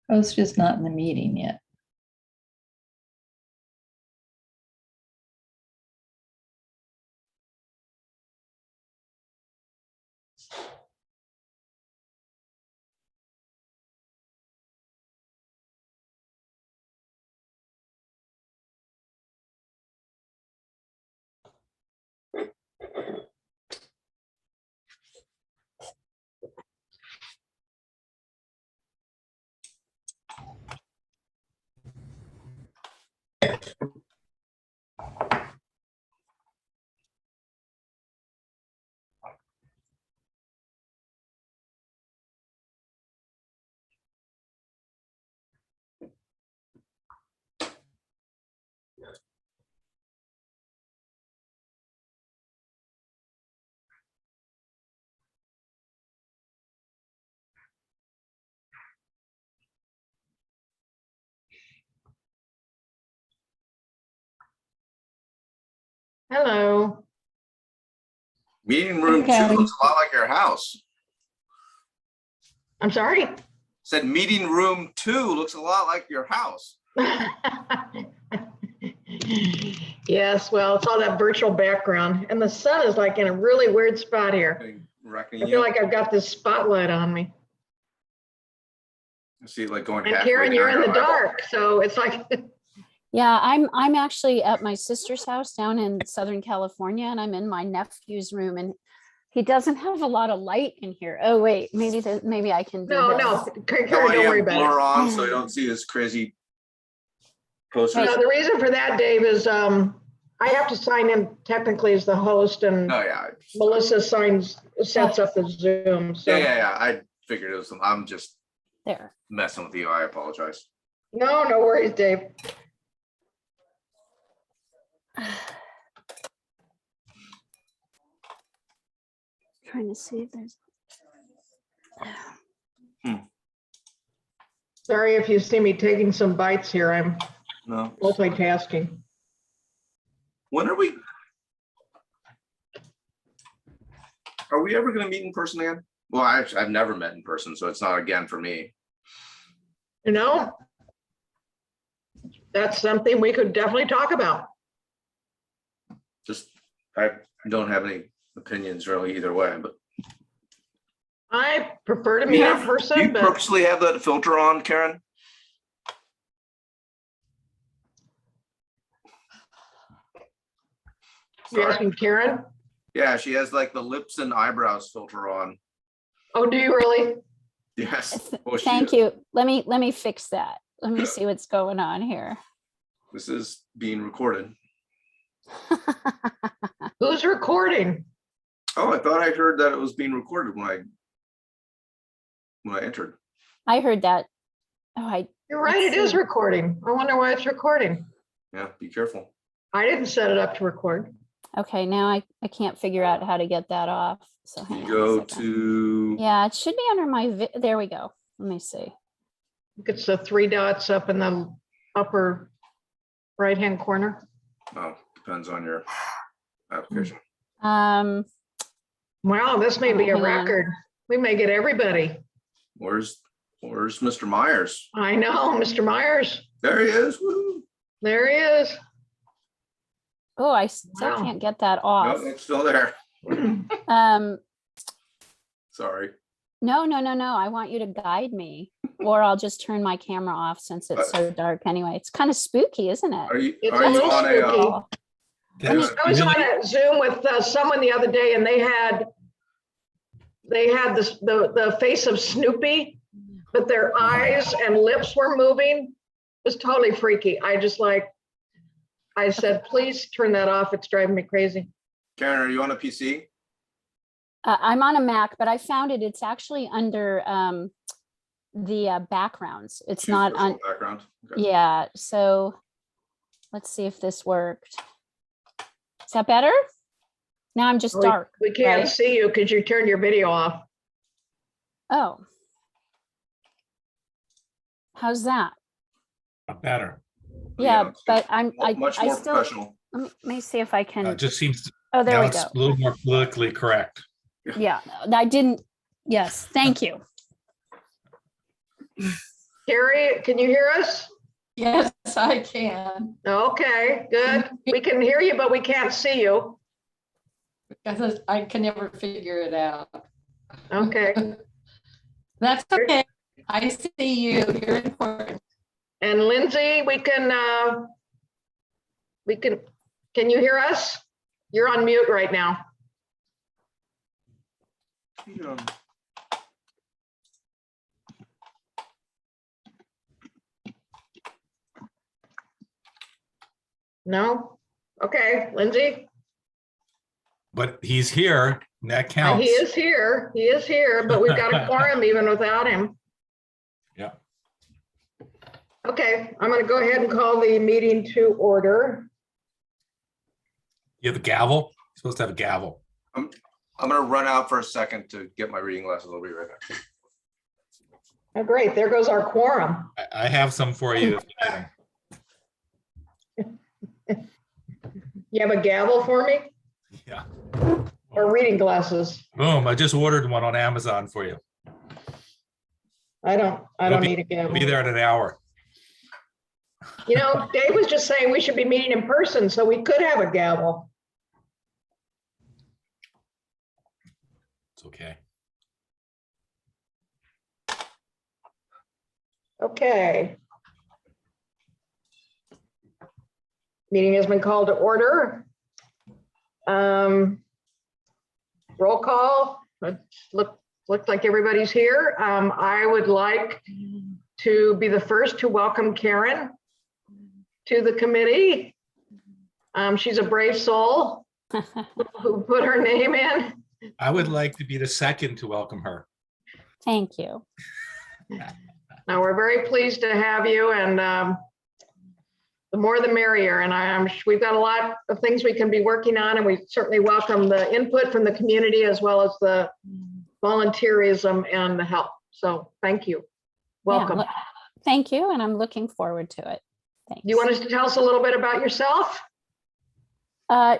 Host is not in the meeting yet. Hello. Meeting room Okay. 2 looks a lot like your house. I'm sorry. Said meeting room 2 looks a lot like your house. Yes, well, it's all that virtual background and the sun is like in a really weird spot here. I reckon I feel you like I've got this spotlight on me. see it like going And halfway Karen, down you're in your the eyeball. dark, so it's like, Yeah, I'm actually at my sister's house down in Southern California, and I'm in my nephew's room, and he doesn't have a lot of light in here. Oh wait, maybe I can do no, this. no, Karen, No, don't worry have about blur it. on so you don't see his crazy posters. No, the reason for that, Dave, is I have to sign in technically as the host and No, yeah. Melissa sets up the Zoom, so. Yeah. I figured it was some. I'm just There. messing with you. I apologize. No, no worries, Dave. Trying to see if there's. Sorry if you see me taking some bites here. I'm No. multitasking. When are we ever going to meet in person again? Well, I've never met in person, so it's not again for me. You know, that's something we could definitely talk about. Just I don't have any opinions really either way. But I prefer to meet in do you person, but purposely have that filter on, Karen? you're Sorry. asking Karen? Yeah, she has like the lips and eyebrows filter on. Oh, do you really? Yes. Oh, she Thank is. you. Let me fix that. Let me see what's going on here. This is being recorded. Who's recording? Oh, I thought I heard that it was being recorded when I entered. I heard that. Oh, You're right, it is recording. I wonder why it's recording. Yeah, be careful. I didn't set it up to record. okay. Now I can't figure out how to get that off. So hang You on a go second. to Yeah, it should be under my. There we go. Let me see. It's the three dots up in the upper right-hand corner. oh, depends on your application. Wow, this may Oh, be a hang on. record. We may get everybody. Where's Mr. Myers? I know, Mr. Myers. There he is. Woo. There he is. Oh, I still Wow. can't get that No, off. it's still there. Um, Sorry. no. I want you to guide me, or I'll just turn my camera off since it's so dark anyway. It's kind of spooky, isn't it? Are you It's are a you little on a spooky. Oh, There's I was on a Zoom with someone the other day and they had this, the face of Snoopy, but their eyes and lips were moving. It was totally freaky. I said, please turn that off. It's driving me crazy. Karen, are you on a PC? I'm on a Mac, but I found it. It's actually under the backgrounds. It's Choose not virtual on. background. Okay. Yeah. So let's see if this worked. Is that better? Now I'm just dark. We can't right? see you because you turned your video off. Oh. How's that? Better. Yeah, that's but much I more still, professional. let me see if I can. It just seems Oh, there now we it's go. a little more politically correct. Yeah, I didn't. Yes, thank you. Carrie, can you hear us? Yes, I can. Okay, good. We can hear you, but we can't see you. Because I can never figure it out. Okay. That's okay. I see you. You're important. And Lindsay, can you hear us? You're on mute right now. No? Okay, Lindsay? But he's here, and that He counts. is here, but we've got a quorum even without him. Yeah. Okay, I'm gonna go ahead and call the meeting to order. You have a gavel? You're supposed to have a gavel. I'm gonna run out for a second to get my reading glasses. I'll be right back. Oh, great, there goes our quorum. I have some for you. if you need them. You have a gavel for me Yeah. or reading glasses? Boom, I just ordered one on Amazon for you. I don't It'll need a I'll gavel. be there in an hour. You know, Dave was just saying we should be meeting in person, so we could have a gavel. It's okay. Okay. Meeting has been called to order. Roll call. Looks like everybody's here. I would like to be the first to welcome Karen to the committee. She's a brave soul who put her name in. I would like to be the second to welcome her. Thank you. Now, we're very pleased to have you, and the more the merrier. And we've got a lot of things we can be working on, and we certainly welcome the input from the community as well as the volunteerism and the help. So thank you. Welcome. Yeah, thank you, and I'm looking forward to it. Thanks. You want us to tell us a little bit about yourself?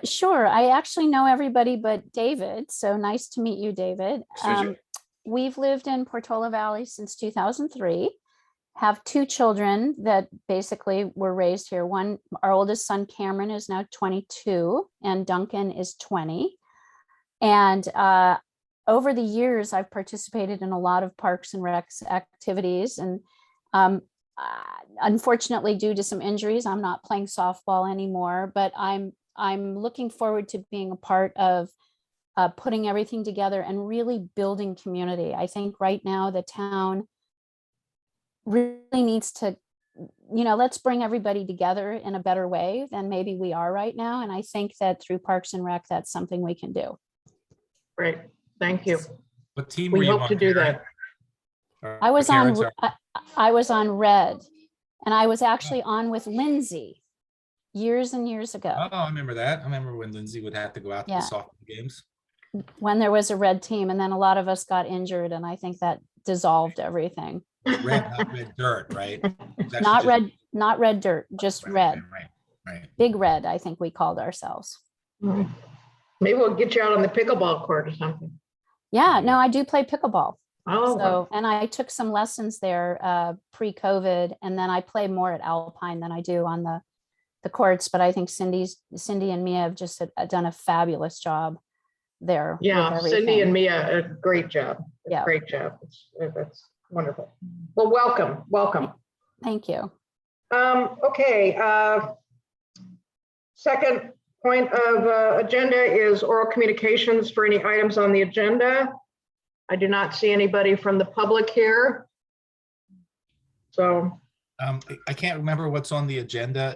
Sure. I actually know everybody but David. So nice to meet you, David. Nice to meet you. We've lived in Portola Valley since 2003, have two children that basically were raised here. Our oldest son, Cameron, is now 22 and Duncan is 20. And over the years, I've participated in a lot of Parks and Recs activities. And unfortunately, due to some injuries, I'm not playing softball anymore, but I'm looking forward to being a part of putting everything together and really building community. I think right now the town really needs to, let's bring everybody together in a better way than maybe we are right now. And I think that through Parks and Rec, that's something we can do. Great, thank you. What team We were you hope on, to do Karen? that. Or- I was Karen, on, sorry. I was on Red, and I was actually on with Lindsay years and years ago Oh, I remember that. I remember when Lindsay would have to go out to Yeah. the softball games. when there was a Red team, and then a lot of us got injured, and I think that dissolved everything. Red, not red dirt, right? It was actually Not just- red, not red dirt, just red. Right. Big Red, I think we called ourselves. Maybe we'll get you out on the pickleball court or something. Yeah, no, I do play pickleball. Oh, So, and I took some lessons there pre-COVID, and then I play more at Alpine than I do on the courts. But I think Cindy and Mia have just done a fabulous job there. with yeah, Cindy everything. and Mia, a great job. Yeah. Great job. That's wonderful. Well, welcome. Thank you. Okay. Second point of agenda is oral communications for any items on the agenda. I do not see anybody from the public here. So, I can't remember what's on the agenda.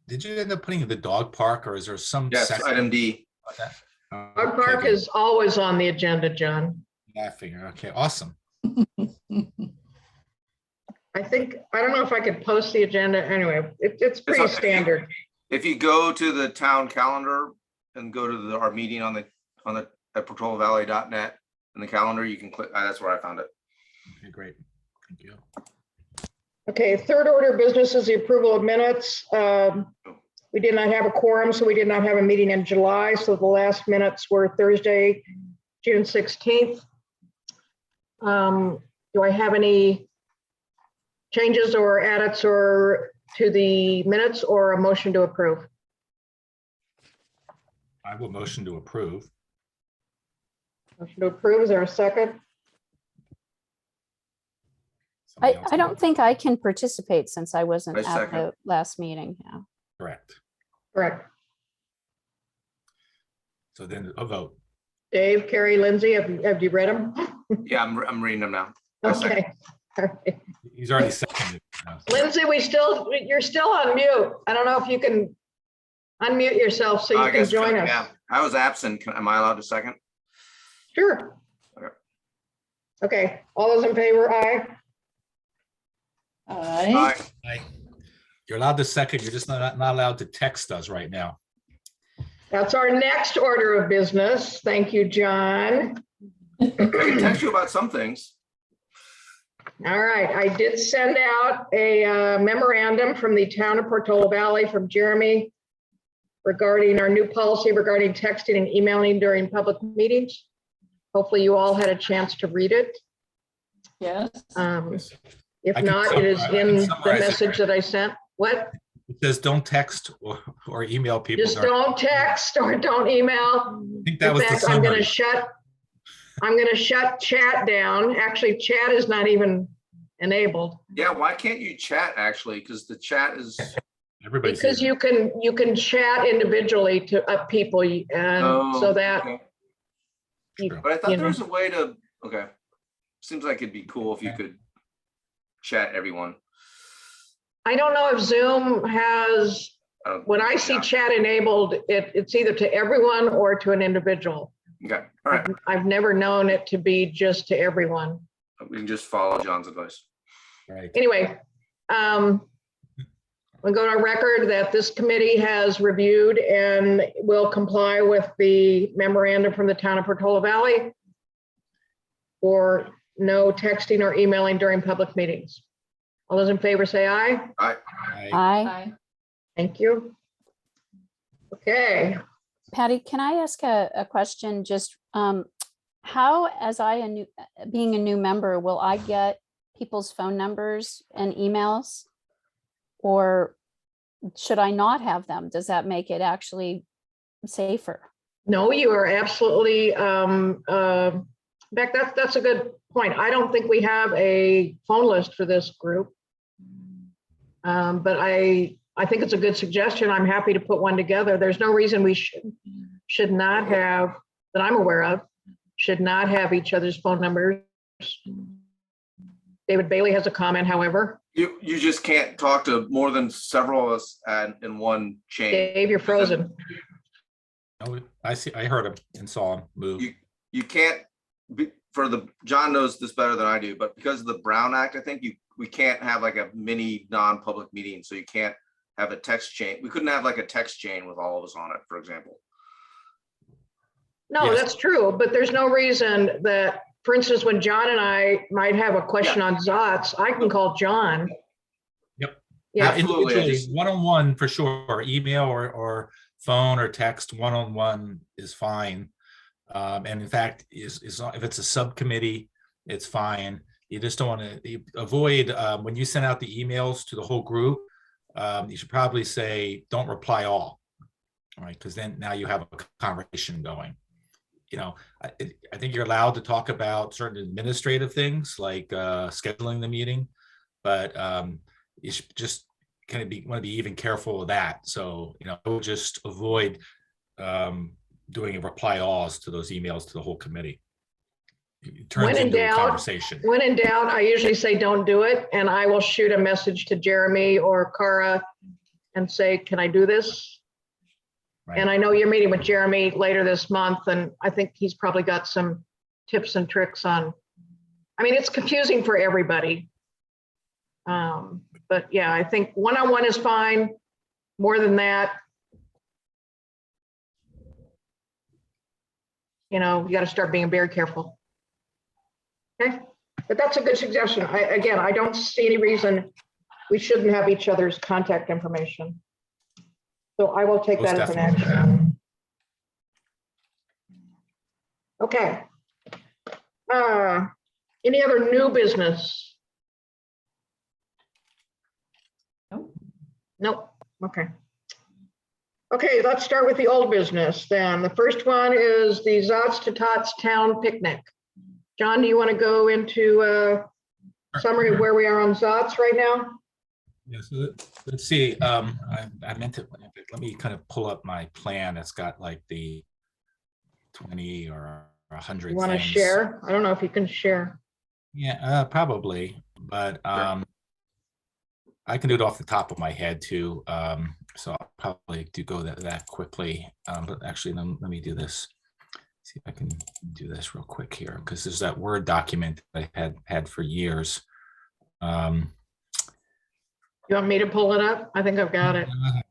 Did you end up putting the dog park, or is there some? Yes, section item D. about that? our Okay, park good. is always on the agenda, John. Yeah, I figure. Okay, awesome. I don't know if I could post the agenda. Anyway, it's pretty okay. standard. If you go to the town calendar and go to our meeting on the at portolavalley.net in the calendar, you can click. That's where I found it. Okay, great. Thank you. Okay, third order of business is the approval of minutes. We did not have a quorum, so we did not have a meeting in July. So the last minutes were Thursday, June 16th. Do I have any changes or edits or to the minutes or a motion to approve? I will motion to approve. Motion to approve, is there a second? Somebody else I don't think I can participate since I wasn't I at second. the last meeting. Yeah. Correct. Correct. So then a vote. Dave, Carrie, Lindsay, have you read them? Yeah, I'm reading them now. I second. Okay. All right. He's already seconded. Lindsay, you're still on mute. I don't know if you can unmute yourself so I you can guess, join yeah, us. I was absent. Am I allowed to second? Sure. Okay. Okay, all those in favor, aye? Aye. Aye. You're allowed to second. You're just not allowed to text us right now. That's our next order of business. Thank you, John. I can text you about some things. All right, I did send out a memorandum from the town of Portola Valley from Jeremy regarding our new policy regarding texting and emailing during public meetings. Hopefully you all had a chance to read it. Yes. If I can not, it is summarize- I in can the summarize it. message that I sent. What? It says don't text or email people. Just during- don't text or don't email. I think that In was the fact, I'm gonna summary. shut chat down. Actually, chat is not even enabled Yeah, why can't you chat actually? Because the chat is. Everybody's because here. you can chat individually to people and so Oh, that okay. you, But I thought you there know. was a way to, okay. Seems like it'd be cool if you Okay. could chat everyone. I don't know if Zoom has, when I see Yeah. chat enabled, it's either to everyone or to an individual. Okay, all right. I've never known it to be just to everyone. We can just follow John's advice. Right. Anyway, we'll go on record that this committee has reviewed and will comply with the memorandum from the town of Portola Valley for no texting or emailing during public meetings. All those in favor say aye. I- Aye. Thank you. Okay, Patty, can I ask a question? Just how, as being a new member, will I get people's phone numbers and emails? Or should I not have them? Does that make it actually safer? no, you are absolutely, Beck, that's a good point. I don't think we have a phone list for this group. But I think it's a good suggestion. I'm happy to put one together. There's no reason we should not have, that I'm aware of, should not have each other's phone numbers. David Bailey has a comment, however. You just can't talk to more than several of us in one chain. Dave, you're frozen. No, I heard him and saw him move. You can't John knows this better than I do, but because of the Brown Act, I think we can't have like a mini non-public meeting. So you can't have a text chain. We couldn't have like a text chain with all of us on it, for example. No, Yes. that's true, but there's no reason that, for instance, when John and I might have a question on ZOTS, I can call John. Yep. Yeah, Absolutely, I Individually, just- one-on-one for sure, email or phone or text, one-on-one is fine. And in fact, if it's a subcommittee, it's fine. You just don't want to avoid, when you send out the emails to the whole group, you should probably say, don't reply all. All right, because then now you have a conversation going. You know, I think you're allowed to talk about certain administrative things like scheduling the meeting, but you should just want to be even careful of that. So, you know, I would just avoid doing a reply alls to those emails to the whole committee. It turns When in into a doubt, conversation. when in doubt, I usually say, don't do it. And I will shoot a message to Jeremy or Cara and say, can I do this? Right. And I know you're meeting with Jeremy later this month, and I think he's probably got some tips and tricks on, I mean, it's confusing for everybody. But yeah, I think one-on-one is fine. More than that, you know, you got to start being very careful. Okay, but that's a good suggestion. Again, I don't see any reason we shouldn't have each other's contact information. So I will take Most that as an definitely. action. Okay. Any other new business? Nope, okay. Okay, let's start with the old business then. The first one is the Zots to Tots Town Picnic. John, do you want to go into a summary of where we are on Zots right now? Yeah, so let's see, I meant to, let me kind of pull up my plan. It's got like the 20 or 100 You want to things. share? I don't know if you can share. Yeah, probably, but I can do it off the top of my head too. So I'll probably do go that quickly. But actually, let me do this. See if I can do this real quick here, because there's that Word document that I had for years. You want me to pull it up? I think I've got it. I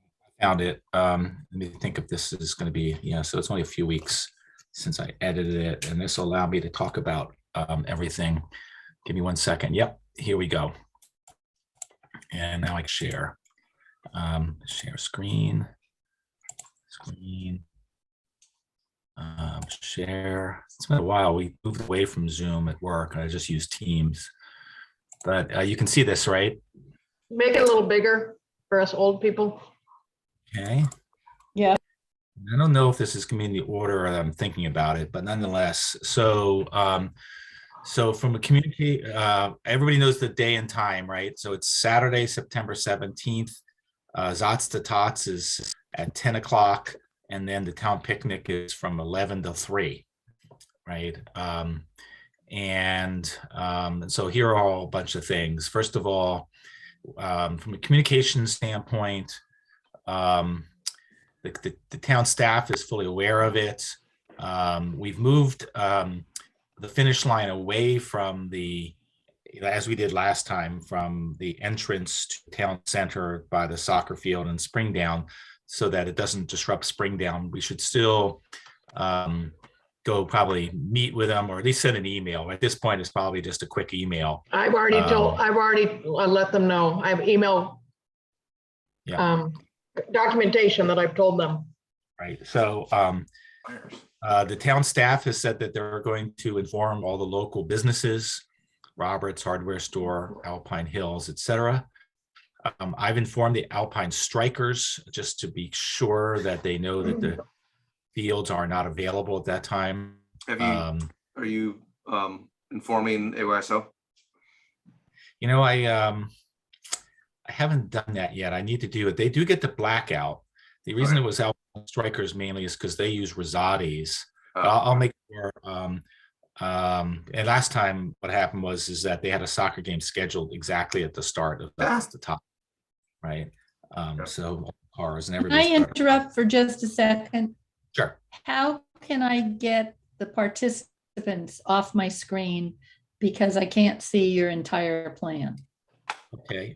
found it. Let me think if this is going to be, so it's only a few weeks since I edited it, and this will allow me to talk about everything. Give me 1 second. Yep, here we go. And now I can share. Share screen. Share. It's been a while. We moved away from Zoom at work, and I just use Teams. But you can see this, right? Make it a little bigger for us old people. Okay. Yeah. I don't know if this is going to be in the order that I'm thinking about it, but nonetheless, so from a community, everybody knows the day and time, right? So it's Saturday, September 17th. Zots to Tots is at 10 o'clock, and then the town picnic is from 11 to 3, right? So here are all a bunch of things. First of all, from a communication standpoint, the town staff is fully aware of it. We've moved the finish line away from as we did last time, from the entrance to town center by the soccer field and Springdown, so that it doesn't disrupt Springdown. We should still go probably meet with them, or at least send an email. At this point, it's probably just a quick email. I've already let them know. I have email documentation that I've told them. Right. So the town staff has said that they're going to inform all the local businesses, Roberts Hardware Store, Alpine Hills, etc. I've informed the Alpine Strikers just to be sure that they know that the fields are not available at that time. Are you informing AYSO? I haven't done that yet. I need to do it. They do get the blackout. The reason it was Alpine Strikers mainly is because they use Rosati's. I'll make sure. And last time what happened is that they had a soccer game scheduled exactly at the start of the top, right? So cars and Can everybody. I interrupt for just a second? Sure. How can I get the participants off my screen because I can't see your entire plan? Okay.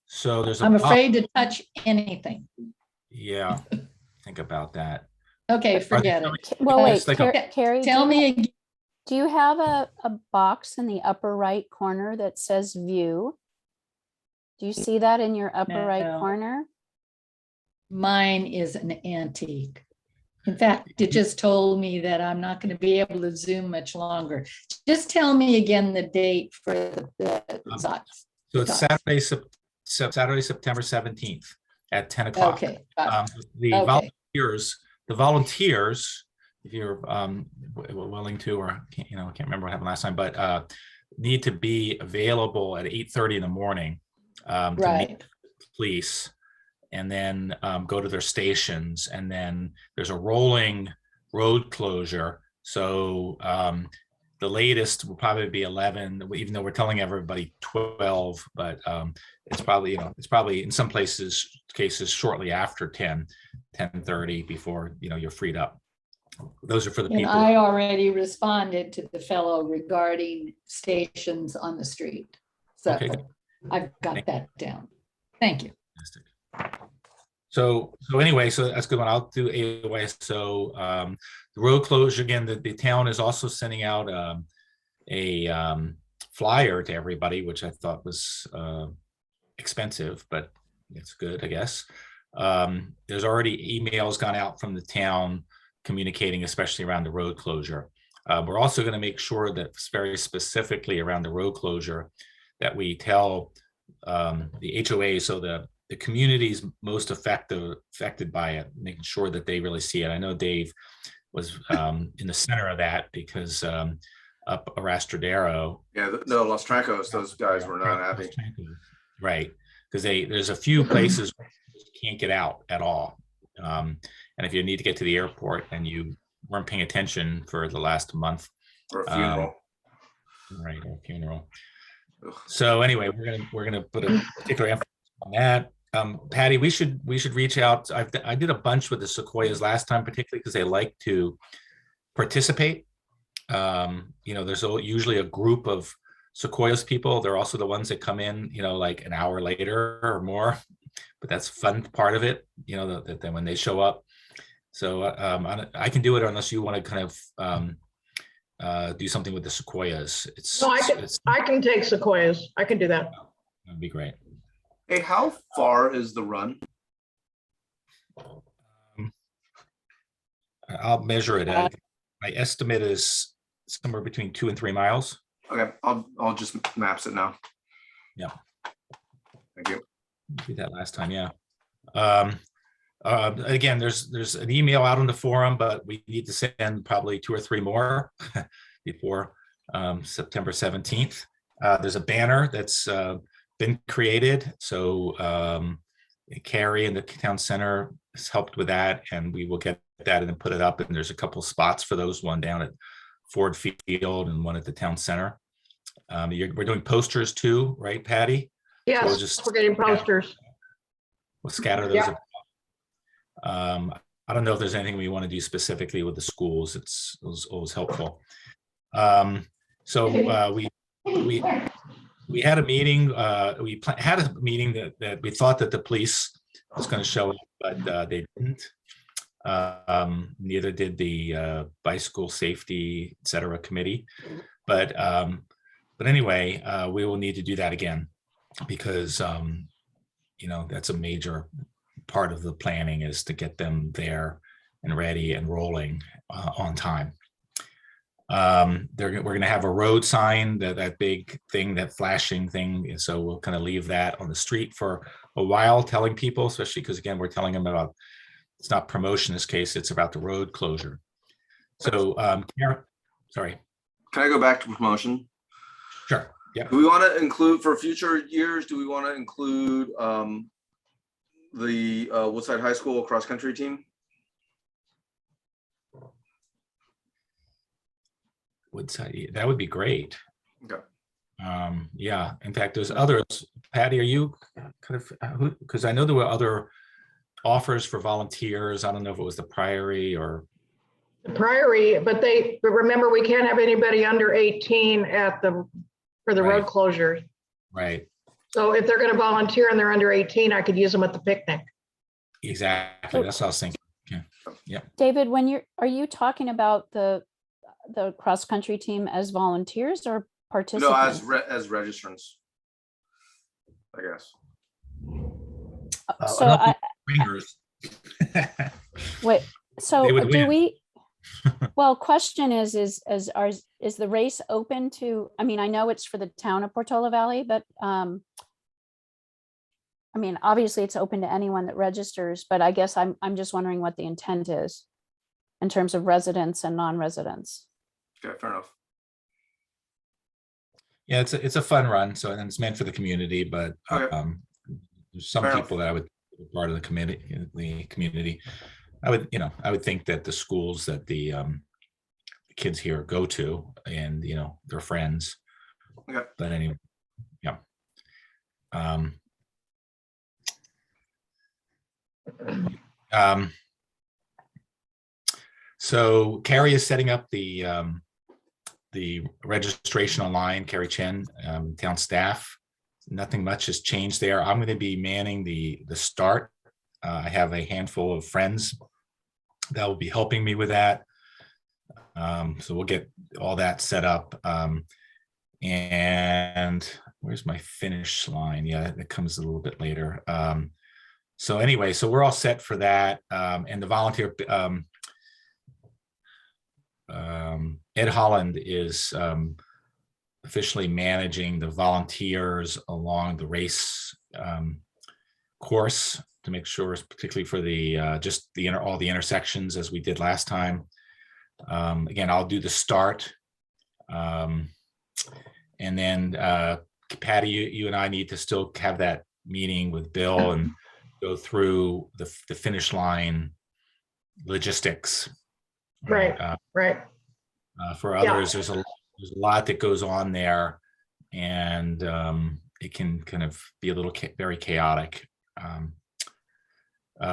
So there's I'm afraid to touch anything. Yeah. Think about that. Okay, forget it. Well, wait, It's like Carrie, Tell me again. do you have a box in the upper right corner that says view? Do you see that in your upper right No. corner? Mine is an antique. In fact, it just told me that I'm not going to be able to Zoom much longer. Just tell me again the date for the Zots. So it's Saturday, September 17th at 10 o'clock. Okay. got it. The Okay. volunteers, if you're willing to, or I can't remember what happened last time, but need to be available at 8:30 in the morning to meet Right. the police, and then go to their stations, and then there's a rolling road closure. So the latest will probably be 11, even though we're telling everybody 12, but it's probably in some cases shortly after 10:30 before you're freed up. Those are for the And people. I already responded to the fellow regarding stations on the street. So Okay, good. I've got that down. Thank you. Fantastic. So anyway, so that's a good one. I'll do AYSO. The road closure again. The town is also sending out a flyer to everybody, which I thought was expensive, but it's good, I guess. There's already emails gone out from the town communicating, especially around the road closure. We're also going to make sure that very specifically around the road closure that we tell the HOA, so the the community's most affected by it, making sure that they really see it. I know Dave was in the center of that because up Arastradero. Yeah, no, Los Trancos, those guys were not happy. Right, because there's a few places where you just can't get out at all. And if you need to get to the airport and you weren't paying attention for the last month. Or a funeral. Right, or a funeral. Ugh. So anyway, we're gonna put a particular emphasis on that. Patty, we should reach out. I did a bunch with the Sequoias last time, particularly because they like to participate. There's usually a group of Sequoias people. They're also the ones that come in, like an hour later or more. But that's fun part of it, that when they show up. So I can do it unless you want to kind of do something with the Sequoias. No, I can take Sequoias. I can do that. That'd be great. Hey, how far is the run? I'll measure it. My estimate is somewhere between 2 and 3 miles. Okay, I'll just maps it now. Yeah. Thank you. Did that last time, yeah. Again, there's an email out on the forum, but we need to send probably 2 or 3 more before September 17th. There's a banner that's been created. So Carrie and the town center has helped with that, and we will get that and then put it up. And there's a couple spots for those, one down at Ford Field and one at the town center. We're doing posters too, right, Patty? Yes, we're getting posters. We'll scatter those. Yeah. I don't know if there's anything we want to do specifically with the schools. It was always helpful. We had a meeting. Had a meeting that we thought that the police was going to show up, but they didn't. Neither did the bicycle safety, et cetera, committee. But anyway, we will need to do that again because that's a major part of the planning, is to get them there and ready and rolling on time. We're going to have a road sign, that big thing, that flashing thing. And so we'll kind of leave that on the street for a while, telling people, especially because, again, we're telling them about, it's not promotion in this case, it's about the road closure. So, sorry. Can I go back to promotion? Sure. Yeah. Do we want to include, for future years, do we want to include the Woodside High School cross-country team? Woodside, that would be great. Okay. Yeah, in fact, there's others. Patty, are you kind of, because I know there were other offers for volunteers. I don't know if it was the Priory or The Priory, but remember, we can't have anybody under 18 for the Right. road closures. right. So if they're going to volunteer and they're under 18, I could use them at the picnic. Exactly. That's what I was thinking. David, are you talking about the cross-country team as volunteers or No, participants? as registrants, I guess. So I, Ringers. wait, so They would do win. we, well, question is the race open to, I mean, I know it's for the town of Portola Valley, but I mean, obviously it's open to anyone that registers, but I guess I'm just wondering what the intent is in terms of residents and non-residents. Okay, fair enough. Yeah, it's a fun run. So, and it's meant for the community, but Okay. there's some Fair enough. people that I would be part of the community. I would think that the schools that the kids here go to, and their friends. Okay. But anyway, yeah. So Carrie is setting up the registration online. Carrie Chen, town staff. Nothing much has changed there. I'm going to be manning the start. I have a handful of friends that will be helping me with that. So we'll get all that set up. And where's my finish line? Yeah, that comes a little bit later. So anyway, so we're all set for that. And the volunteer, Ed Holland is officially managing the volunteers along the race course to make sure, particularly for the just the all the intersections as we did last time. Again, I'll do the start. And then Patty, you and I need to still have that meeting with Bill and go through the finish line logistics. Right. Right. For others, there's a lot that goes on there, and it can kind of be a little very chaotic.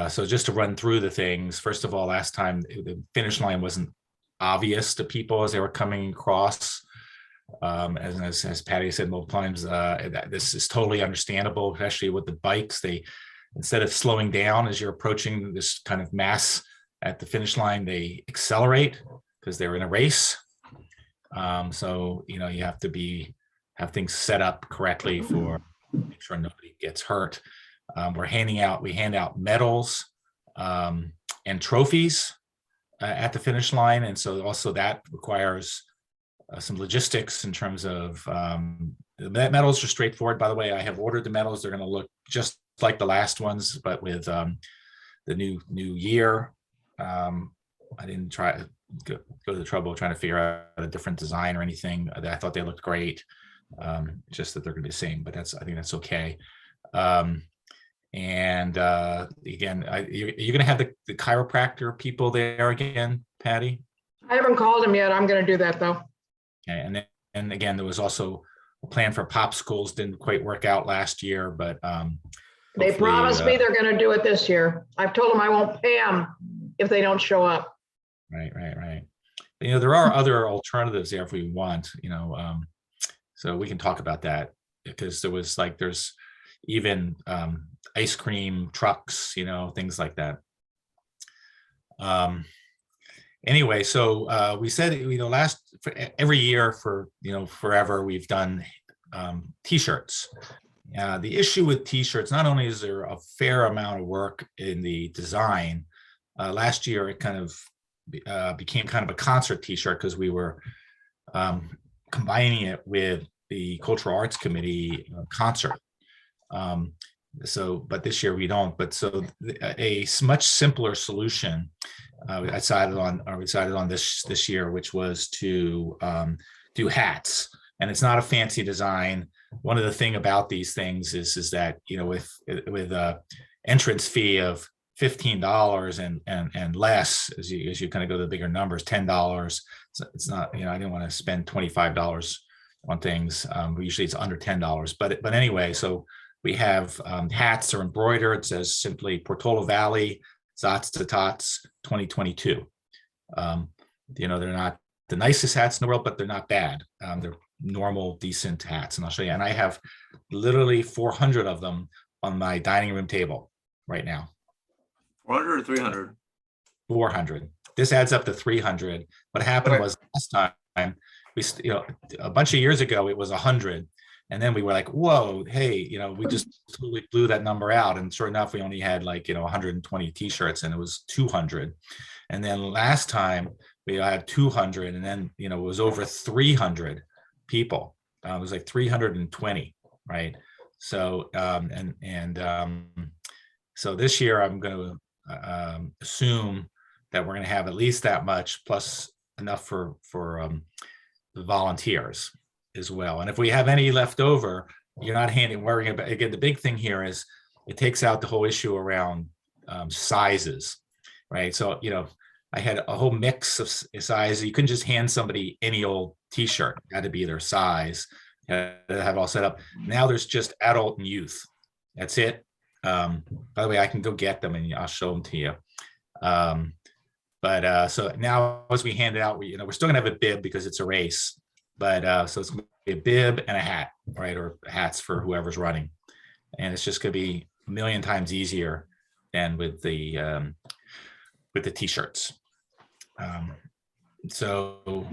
So just to run through the things, first of all, last time the finish line wasn't obvious to people as they were coming across. As Patty said multiple times, this is totally understandable, especially with the bikes. They, instead of slowing down as you're approaching this kind of mass at the finish line, they accelerate because they're in a race. So, you know, you have to have things set up correctly for make sure nobody gets hurt. We hand out medals and trophies at the finish line. And so also that requires some logistics in terms of the medals are straightforward. By the way, I have ordered the medals. They're going to look just like the last ones, but with the new year. I didn't try to go to the trouble of trying to figure out a different design or anything. I thought they looked great. Just that they're going to be the same, but I think that's okay. And again, you're going to have the chiropractor people there again, Patty? I haven't called him yet. I'm going to do that though. Okay, and again, there was also a plan for popsicles. Didn't quite work out last year, but they promised me they're going to do it this year. I've told them I won't pay them if they don't show up. Right. You know, there are other alternatives there if we want, you know, so we can talk about that because there's even ice cream trucks, you know, things like that. Anyway, so we said, you know, every year for, you know, forever, we've done t-shirts. The issue with t-shirts, not only is there a fair amount of work in the design, last year it kind of became kind of a concert t-shirt because we were combining it with the Cultural Arts Committee concert. But this year we don't. But so a much simpler solution we decided on this year, which was to do hats. And it's not a fancy design. One of the thing about these things is that, you know, with entrance fee of $15 and less, as you kind of go to the bigger numbers, $10. It's not, you know, I didn't want to spend $25 on things. Usually it's under $10. But anyway, so we have hats are embroidered. It says simply Portola Valley Zots to Tots 2022. You know, they're not the nicest hats in the world, but they're not bad. They're normal, decent hats. And I'll show you. And I have literally 400 of them on my dining room table right now. 400 or 300? 400. This adds up to 300. What happened was last time, you know, a bunch of years ago, it was 100. And then we were like, whoa, hey, you know, we just totally blew that number out. And sure enough, we only had like, you know, 120 t-shirts and it was 200. And then last time we had 200 and then, you know, it was over 300 people. It was like 320, right? So, so this year I'm going to assume that we're going to have at least that much plus enough for the volunteers as well. And if we have any left over, you're not worrying about, again, the big thing here is it takes out the whole issue around sizes, right? So, you know, I had a whole mix of sizes. You couldn't just hand somebody any old t-shirt. It had to be their size. Have it all set up. Now there's just adult and youth. That's it. By the way, I can go get them and I'll show them to you. So now as we hand it out, we're still gonna have a bib because it's a race, but so it's gonna be a bib and a hat, right? Or hats for whoever's running. And it's just gonna be a million times easier than with the t-shirts. So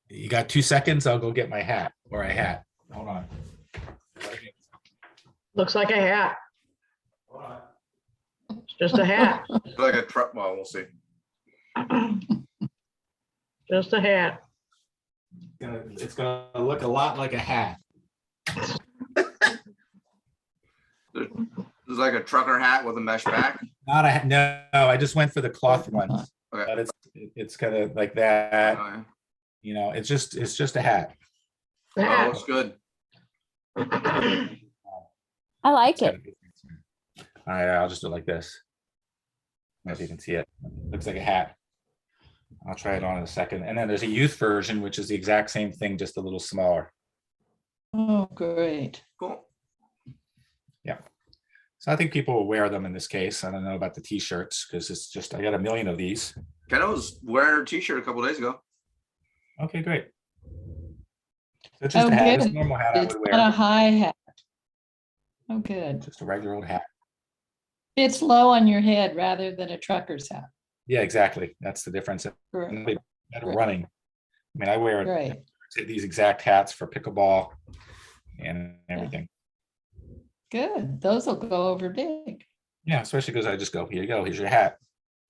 you got 2 seconds, I'll go get my hat or a hat. Hold on. Looks like a hat. It's just a hat. Like a truck, well, we'll see. Just a hat. It's gonna look a lot like a hat. There's like a trucker hat with a mesh back? Not a, no, I just went for the cloth ones, Okay. but it's kind of like that, Oh, you know, it's just a hat. yeah. Oh, looks good. I like It's got it. a good- All right, I'll just do it like this. I don't know if you can see it. Looks like a hat. I'll try it on in a second. And then there's a youth version, which is the exact same thing, just a little smaller. Oh, great. Cool. So I think people will wear them in this case. I don't know about the t-shirts because it's just, I got a million of these. Kenna was wearing her t-shirt a couple days ago. Okay, great. So it's just Oh, a hat, it's a good. normal hat I It's would not a wear, high hat. Oh, good. just a regular old hat. It's low on your head rather than a trucker's hat. Yeah, exactly. That's the difference. Great. And better running. I mean, I wear Great. these exact hats for pickleball and everything. Good. Those will go over big. Yeah, especially because I just go, here you go, here's your hat.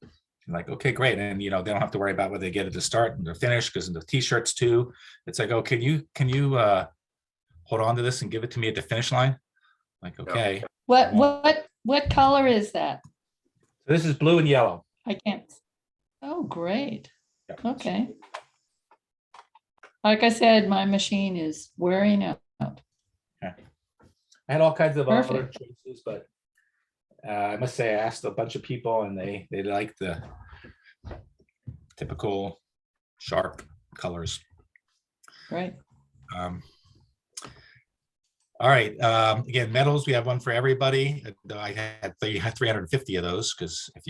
I'm like, okay, great. And you know, they don't have to worry about whether they get it to start and to finish, because in the t-shirts too, it's like, oh, can you hold on to this and give it to me at the finish line? Like, okay, What color is that? so this is blue and yellow. I can't. Oh, great. Yep. Okay. Like I said, my machine is wearing out. I had all kinds of other Perfect. choices, but I must say I asked a bunch of people and they like the typical sharp colors. Right. All right, again, medals, we have one for everybody. I had 350 of those because if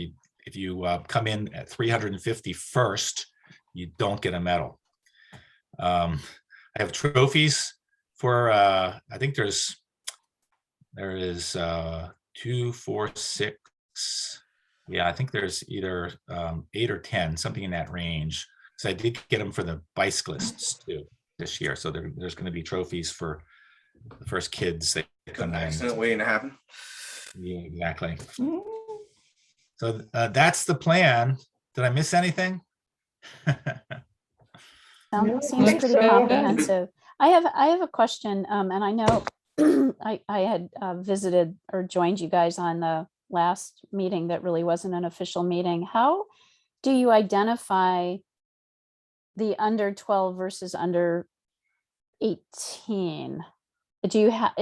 you come in at 350 first, you don't get a medal. I have trophies for I think there is 2, 4, 6. Yeah, I think there's either 8 or 10, something in that range. So I did get them for the bicyclists too this year. So there's going to be trophies for the first kids that come in. Accident waiting to happen. Yeah, exactly. Mm, So that's the plan. Did I miss anything? Seems Looks pretty so good. comprehensive. I have a question, and I know I had visited or joined you guys on the last meeting that really wasn't an official meeting. How do you identify the under 12 versus under 18? Do you have,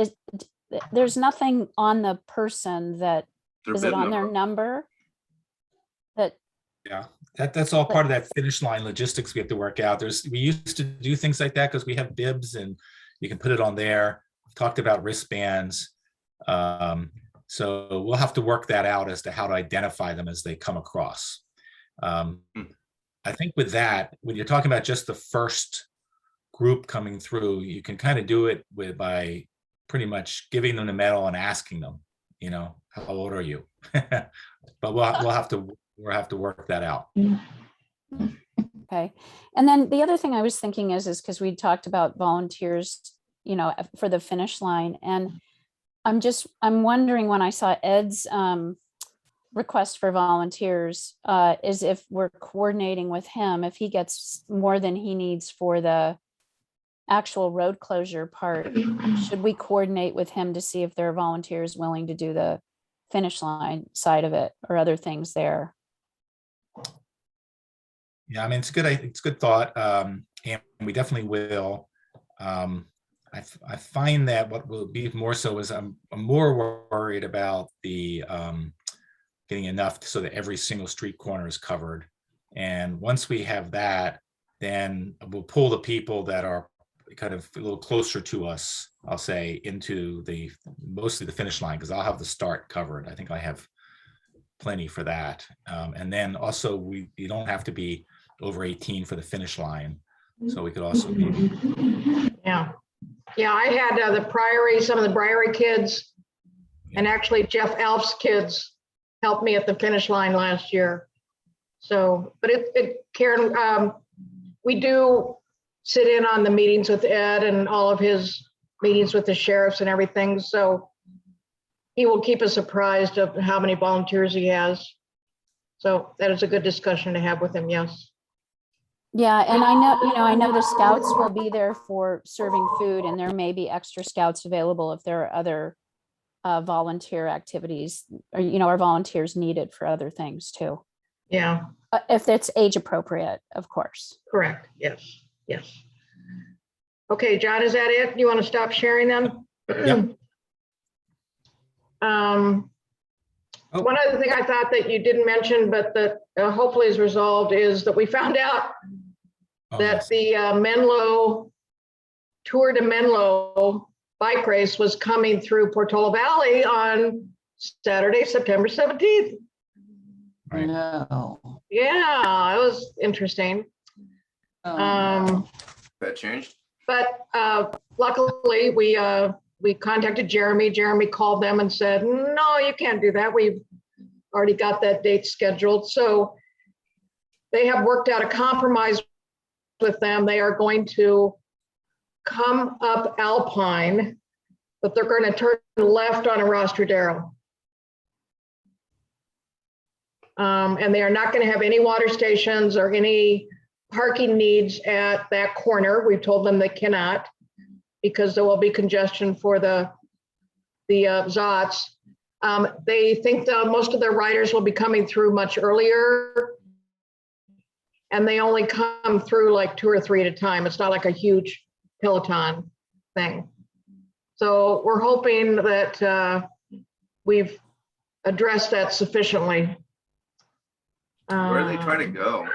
there's nothing on the person that, Their is it bib on their number. number? That, Yeah, that's all part of that finish line logistics we have to work out. We used to do things like that because we have bibs and you can put it on there. We've talked about wristbands. So we'll have to work that out as to how to identify them as they come across. I think with that, when you're talking about just the first group coming through, you can kind of do it by pretty much giving them the medal and asking them, you know, how old are you? But we'll have to work that out. okay. And then the other thing I was thinking is because we talked about volunteers, you know, for the finish line. And I'm wondering, when I saw Ed's request for volunteers, is if we're coordinating with him, if he gets more than he needs for the actual road closure part, should we coordinate with him to see if there are volunteers willing to do the finish line side of it or other things there? Yeah, I mean, it's a good thought. And we definitely will. I find that what will be more so is I'm more worried about the getting enough so that every single street corner is covered. And once we have that, then we'll pull the people that are kind of a little closer to us, I'll say, into mostly the finish line, because I'll have the start covered. I think I have plenty for that. And then also you don't have to be over 18 for the finish line. So we could also be. Yeah. Yeah, I had some of the Priory kids, and actually Jeff Alf's kids helped me at the finish line last year. So, but Karen, we do sit in on the meetings with Ed and all of his meetings with the sheriffs and everything. So he will keep us apprised of how many volunteers he has. So that is a good discussion to have with him. Yes. Yeah, and I know the scouts will be there for serving food, and there may be extra scouts available if there are other volunteer activities, or, you know, our volunteers needed for other things too. Yeah, If it's age appropriate, of course. correct. Yes, yes. Okay, John, is that it? You want to stop sharing them? Yep. Oh. One other thing I thought that you didn't mention, but that hopefully is resolved, is that we found out Oh, that yes. the Menlo Tour de Menlo bike race was coming through Portola Valley on Saturday, September 17th. Right. No. Yeah, it was interesting. Oh, That changed? But luckily, we contacted Jeremy. Jeremy called them and said, no, you can't do that. We've already got that date scheduled. So they have worked out a compromise with them. They are going to come up Alpine, but they're going to turn left on a Rostradero. And they are not going to have any water stations or any parking needs at that corner. We told them they cannot, because there will be congestion for the Zots. They think that most of their riders will be coming through much earlier, and they only come through like 2 or 3 at a time. It's not like a huge Peloton thing. So we're hoping that we've addressed that sufficiently. Where are they trying to go?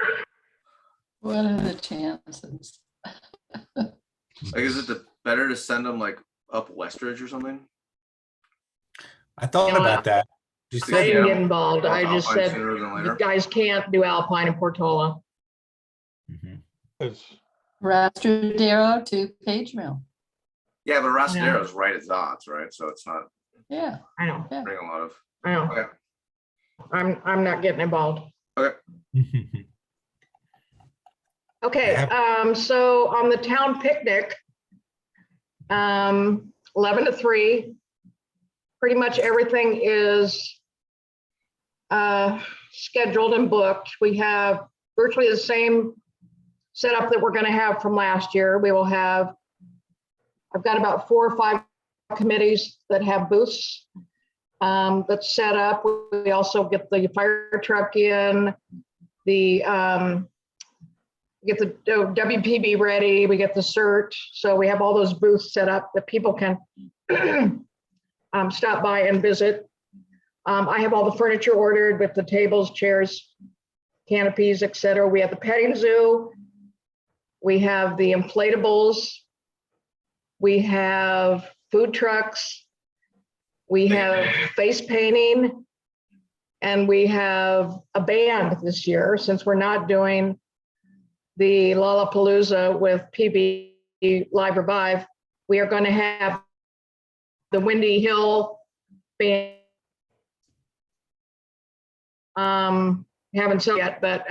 what are the chances? Like, is it better to send them like up Westridge or something? I thought You know, about that. You I said, didn't get involved. I just Alpine said, sooner than you later. guys can't do Alpine and Portola. Mhm. Rastradero to Page Mill. Yeah, but Rosadero's right at Zots, right? So it's not Yeah. I know, bring a lot of. I know. Okay. I'm not getting involved. Okay, so on the town picnic, 11 to 3, pretty much everything is scheduled and booked. We have virtually the same setup that we're going to have from last year. We will have, I've got about 4 or 5 committees that have booths that's set up. We also get the fire truck in, get the WPB ready, we get the CERT. So we have all those booths set up that people can stop by and visit. I have all the furniture ordered with the tables, chairs, canopies, etc. We have the petting zoo. We have the inflatables. We have food trucks. We have face painting. And we have a band this year, since we're not doing the Lollapalooza with PB Live Revive. We are going to have the Windy Hill band. Haven't seen yet, but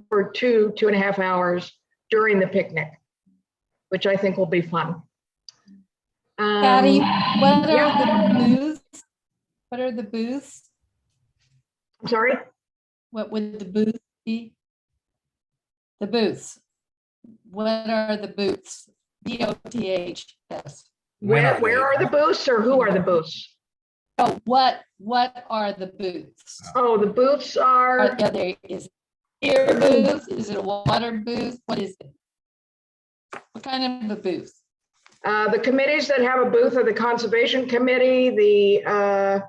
for 2.5 hours during the picnic, which I think will be fun. Patty, what yeah. are the booths? What are the booths? I'm sorry. What would the booth be? The booths. What are the booths? BOTHS. Where are the booths, or who are the booths? Oh, what are the booths? Oh, the booths are, Is it a beer booth? Is it a water booth? What is it? What kind of a booth? the committees that have a booth are the Conservation Committee, the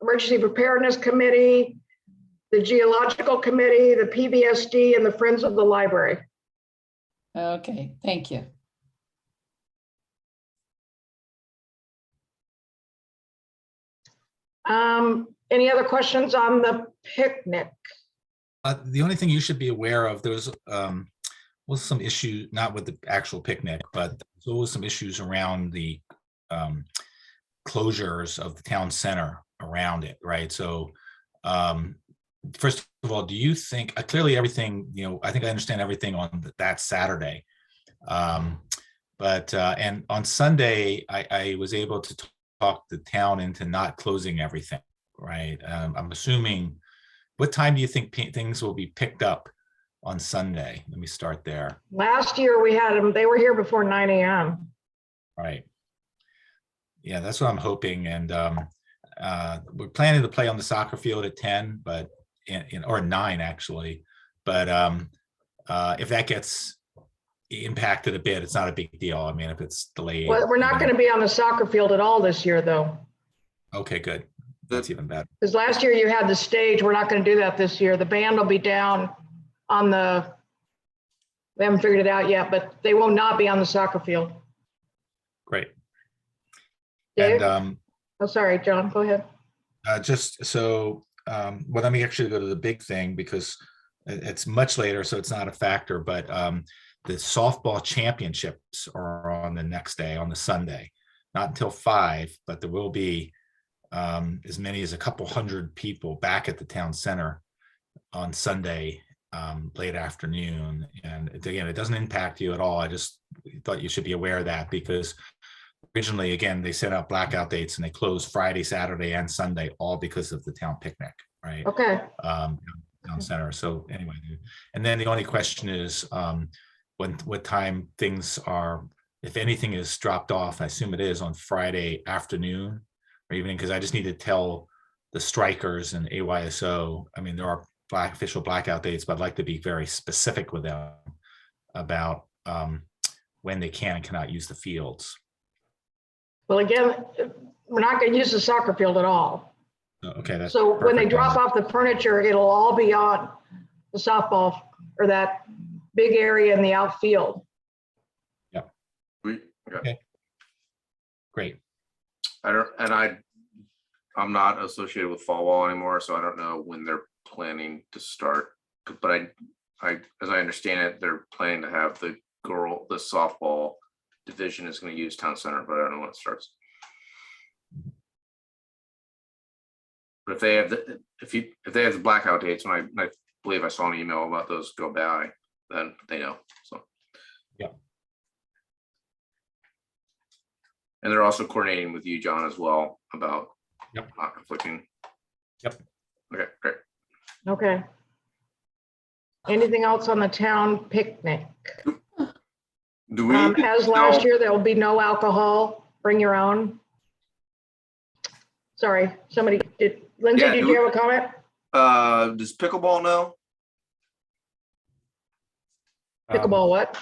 Emergency Preparedness Committee, the Geological Committee, the PBSD, and the Friends of the Library. Okay, thank you. Any other questions on the picnic? The only thing you should be aware of, there was some issue, not with the actual picnic, but there was some issues around the closures of the town center around it, right? So first of all, do you think, clearly everything, I think I understand everything on that Saturday. And on Sunday, I was able to talk the town into not closing everything, right? I'm assuming, what time do you think things will be picked up on Sunday? Let me start there. Last year we had them, they were here before 9 a.m. Right. Yeah, that's what I'm hoping. And we're planning to play on the soccer field at 10, but or 9 actually. But if that gets impacted a bit, it's not a big deal. I mean, if it's delayed. Well, we're not going to be on the soccer field at all this year, though. Okay, good. That's even better. Because last year you had the stage. We're not going to do that this year. The band will be down on the, we haven't figured it out yet, but they will not be on the soccer field. Great. Dave? And Oh, sorry, John, go ahead. just so, well, let me actually go to the big thing because it's much later, so it's not a factor, but the softball championships are on the next day, on the Sunday, not until 5, but there will be as many as a couple hundred people back at the town center on Sunday, late afternoon. And again, it doesn't impact you at all. I just thought you should be aware of that because originally, again, they sent out blackout dates and they closed Friday, Saturday, and Sunday, all because of the town picnic, right? Okay, Town center. So anyway, and then the only question is what time things are, if anything is dropped off, I assume it is on Friday afternoon or evening, because I just need to tell the strikers and AYSO, I mean, there are official blackout dates, but I'd like to be very specific with them about when they can and cannot use the fields. well, again, we're not going to use the soccer field at all. Okay, that's So when they perfect. drop off the furniture, it'll all be on the softball or that big area in the outfield. Great. I'm not associated with fall ball anymore, so I don't know when they're planning to start. But I, as I understand it, they're planning to have the softball division is going to use town center, but I don't know when it starts. But if they have the blackout dates, when I believe I saw an email about those go by, then they know. So. Yeah. And they're also coordinating with you, John, as well about Yep. not conflicting. Yep. Okay, great. Okay. Anything else on the town picnic? Do we? As last year, there will be no alcohol. Bring your own. Sorry, somebody did. Lindsay, Yeah, did you have a comment? Does pickleball know? Pickleball, what?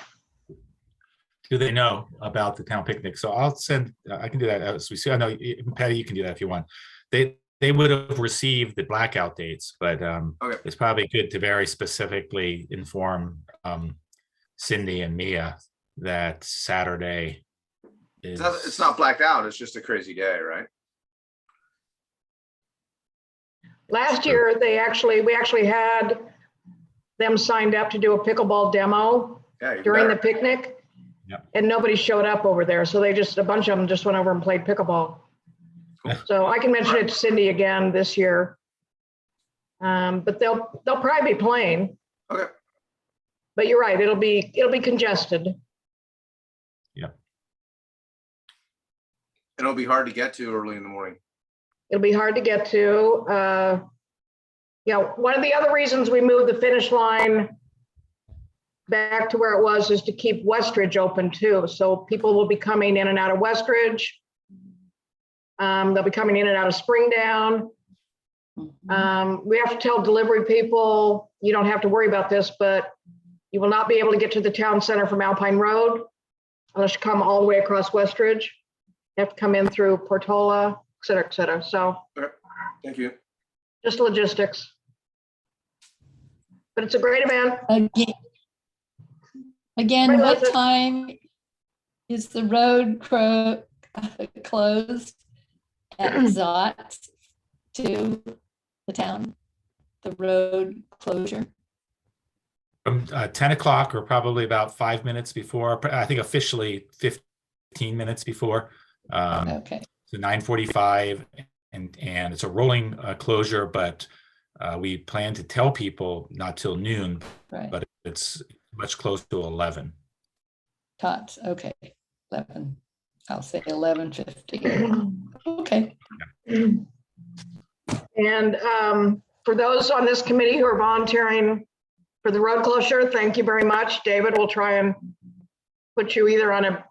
Do they know about the town picnic? So I'll send, I can do that as we see. I know Patty, you can do that if you want. They would have received the blackout dates, but Okay. it's probably good to very specifically inform Cindy and Mia that Saturday is. It's not blacked out. It's just a crazy day, right? Last year, we actually had them signed up to do a pickleball demo Yeah. even during the better. picnic. Yeah. And nobody showed up over there. So a bunch of them just went over and played pickleball. Cool. So I can mention it to Cindy again this year. But they'll probably be playing. Okay. But you're right, it'll be congested. It'll be hard to get to early in the morning. It'll be hard to get to. One of the other reasons we moved the finish line back to where it was is to keep Westridge open too. So people will be coming in and out of Westridge. They'll be coming in and out of Springdown. We have to tell delivery people, you don't have to worry about this, but you will not be able to get to the town center from Alpine Road unless you come all the way across Westridge. You have to come in through Portola, et cetera, et cetera. So Thank you. just logistics. But it's a great event. Again, Right, what Liza? time is the road closed at Zot to the town? The road closure? From 10 o'clock or probably about 5 minutes before, I think officially 15 minutes before. Okay, So 9:45 and it's a rolling closure, but we plan to tell people not till noon, right. but it's much closer to 11. Tots, okay, 11. I'll say 11:50. Okay. And for those on this committee who are volunteering for the road closure, thank you very much. David will try and put you either on a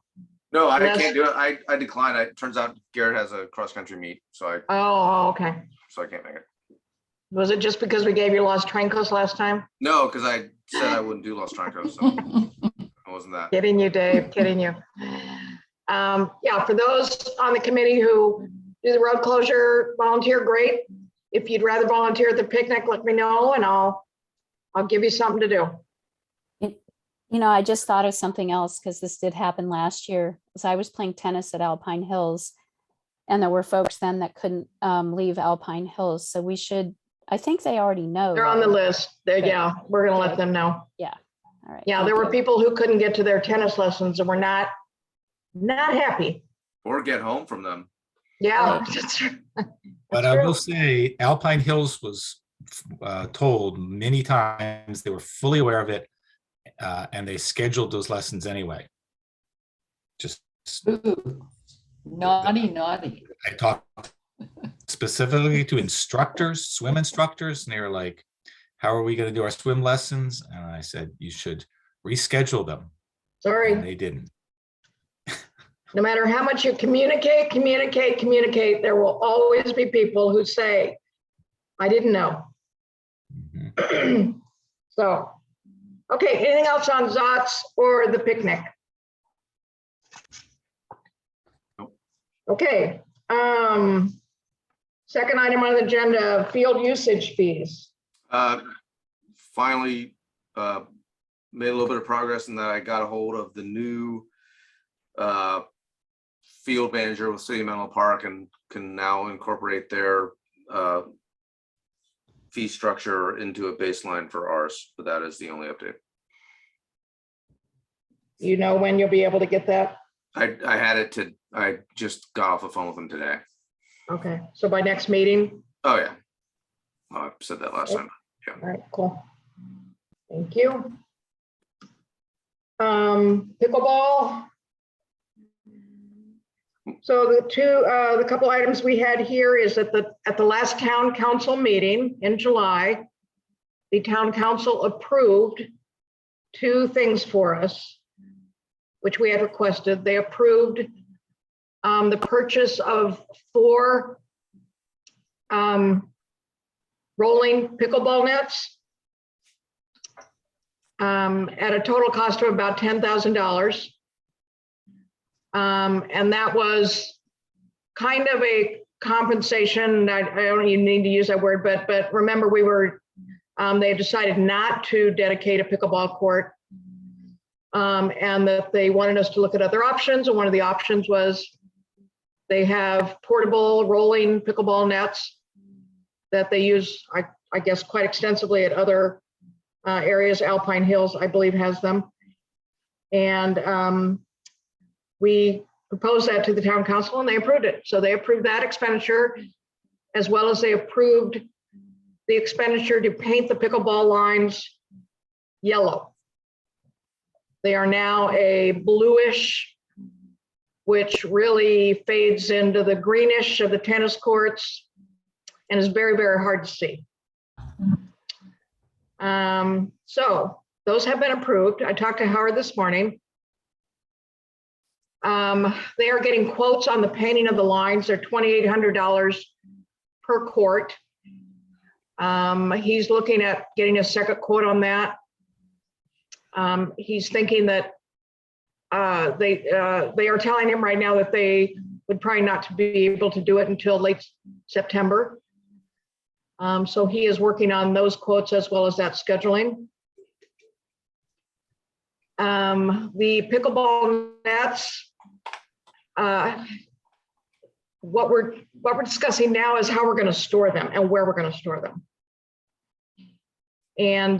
No, I Unless- can't do it. I declined. It turns out Garrett has a cross-country meet, so I Okay. can't make it. Was it just because we gave you Los Trancos last time? No, because I said I wouldn't do Los Trancos, so it wasn't that. Kidding you, Dave, kidding you. Yeah, for those on the committee who do the road closure, volunteer, great. If you'd rather volunteer at the picnic, let me know and I'll give you something to do. You know, I just thought of something else because this did happen last year. As I was playing tennis at Alpine Hills, and there were folks then that couldn't leave Alpine Hills. So we should, I think they already know. They're on the that. list. Yeah, we're gonna let them know. All right. Yeah, thank there were you. people who couldn't get to their tennis lessons and were not happy. Or get home from them. Yeah. But I will say Alpine Hills was told many times, they were fully aware of it, and they scheduled those lessons anyway. Just, Ooh, naughty, naughty. I talked specifically to instructors, swim instructors, and they were like, how are we going to do our swim lessons? And I said, you should reschedule them. And Sorry, they didn't. no matter how much you communicate, there will always be people who say, I didn't know. Mhm. So, okay, anything else on ZOTS or the picnic? Nope. Okay, second item on the agenda, field usage fees. Finally, made a little bit of progress in that I got a hold of the new field manager with City of Menlo Park and can now incorporate their fee structure into a baseline for ours, but that is the only update. You know when you'll be able to get that? I just got off the phone with them today. Okay, so by next meeting? Oh, yeah. Oh, I said that last time. All right, cool. Thank you. Pickleball. So the couple items we had here is that at the last town council meeting in July, the town council approved two things for us, which we had requested. They approved the purchase of 4 rolling pickleball nets at a total cost of about $10,000. And that was kind of a compensation. I don't even need to use that word, but remember they decided not to dedicate a pickleball court, and that they wanted us to look at other options. And one of the options was they have portable rolling pickleball nets that they use, I guess, quite extensively at other areas. Alpine Hills, I believe, has them. And we proposed that to the town council and they approved it. So they approved that expenditure, as well as they approved the expenditure to paint the pickleball lines yellow. They are now a bluish, which really fades into the greenish of the tennis courts and is very, very hard to see. So those have been approved. I talked to Howard this morning. They are getting quotes on the painting of the lines. They're $2,800 per court. He's looking at getting a second quote on that. He's thinking that they are telling him right now that they would probably not be able to do it until late September. So he is working on those quotes as well as that scheduling. The pickleball nets, what we're discussing now is how we're going to store them and where we're going to store them. And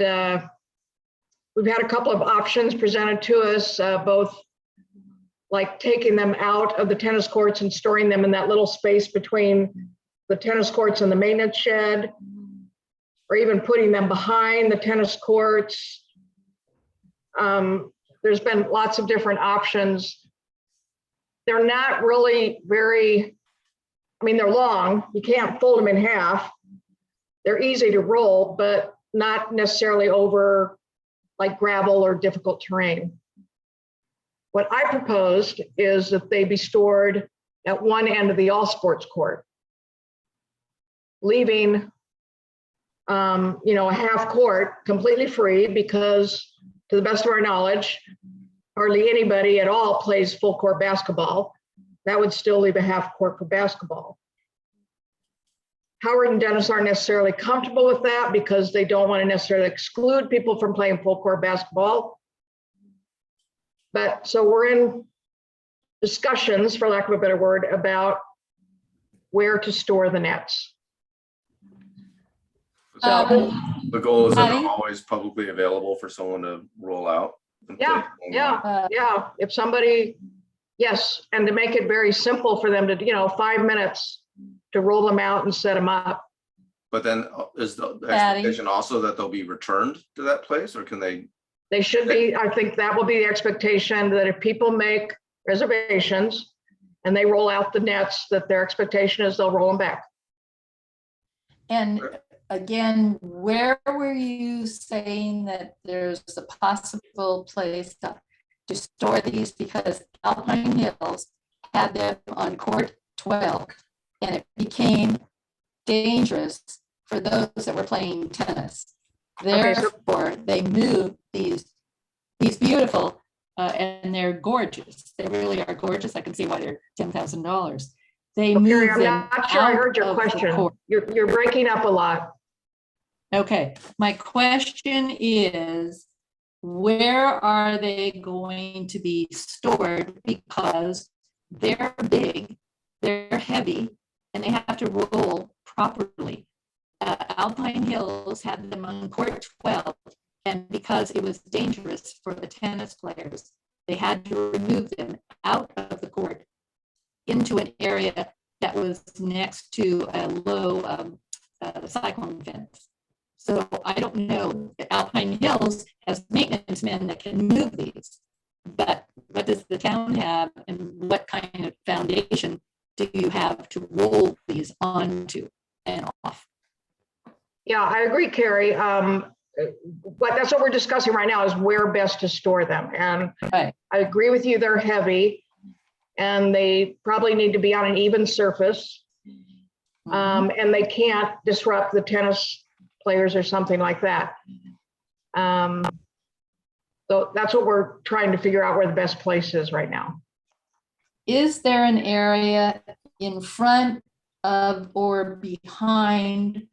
we've had a couple of options presented to us, both like taking them out of the tennis courts and storing them in that little space between the tennis courts and the maintenance shed, or even putting them behind the tennis courts. There's been lots of different options. They're not really very, I mean, they're long. You can't fold them in half. They're easy to roll, but not necessarily over like gravel or difficult terrain. what I proposed is that they be stored at one end of the all sports court, leaving a half court completely free, because to the best of our knowledge, hardly anybody at all plays full court basketball. That would still leave a half court for basketball. Howard and Dennis aren't necessarily comfortable with that because they don't want to necessarily exclude people from playing full court basketball. But so we're in discussions, for lack of a better word, about where to store the nets. So, The goal is that Patty? they're always publicly available for someone to roll out. and play yeah, online. yeah, if somebody, yes, and to make it very simple for them to, 5 minutes to roll them out and set them up. But then is the Patty? expectation also that they'll be returned to that place, or can they? They should be, I think that will be the expectation, that if people make reservations and they roll out the nets, that their expectation is they'll roll them back. And again, where were you saying that there's a possible place to store these? Because Alpine Hills had them on court 12, and it became dangerous for those that were playing tennis. Okay, so- Therefore, they moved these beautiful, and they're gorgeous. They really are gorgeous. I can see why they're $10,000. They So, Carrie, moved I'm them not sure I out heard your of the question. court. You're breaking up a lot. Okay, my question is, where are they going to be stored? Because they're big, they're heavy, and they have to roll properly. Alpine Hills had them on court 12, and because it was dangerous for the tennis players, they had to remove them out of the court into an area that was next to a low cyclone fence. So I don't know, Alpine Hills has maintenance men that can move these, but what does the town have, and what kind of foundation do you have to roll these onto and off? Yeah, I agree, Carrie. But that's what we're discussing right now, is where best to store them. And Right. I agree with you, they're heavy and they probably need to be on an even surface. And they can't disrupt the tennis players or something like that. So that's what we're trying to figure out, where the best place is right now. Is there an area in front of or behind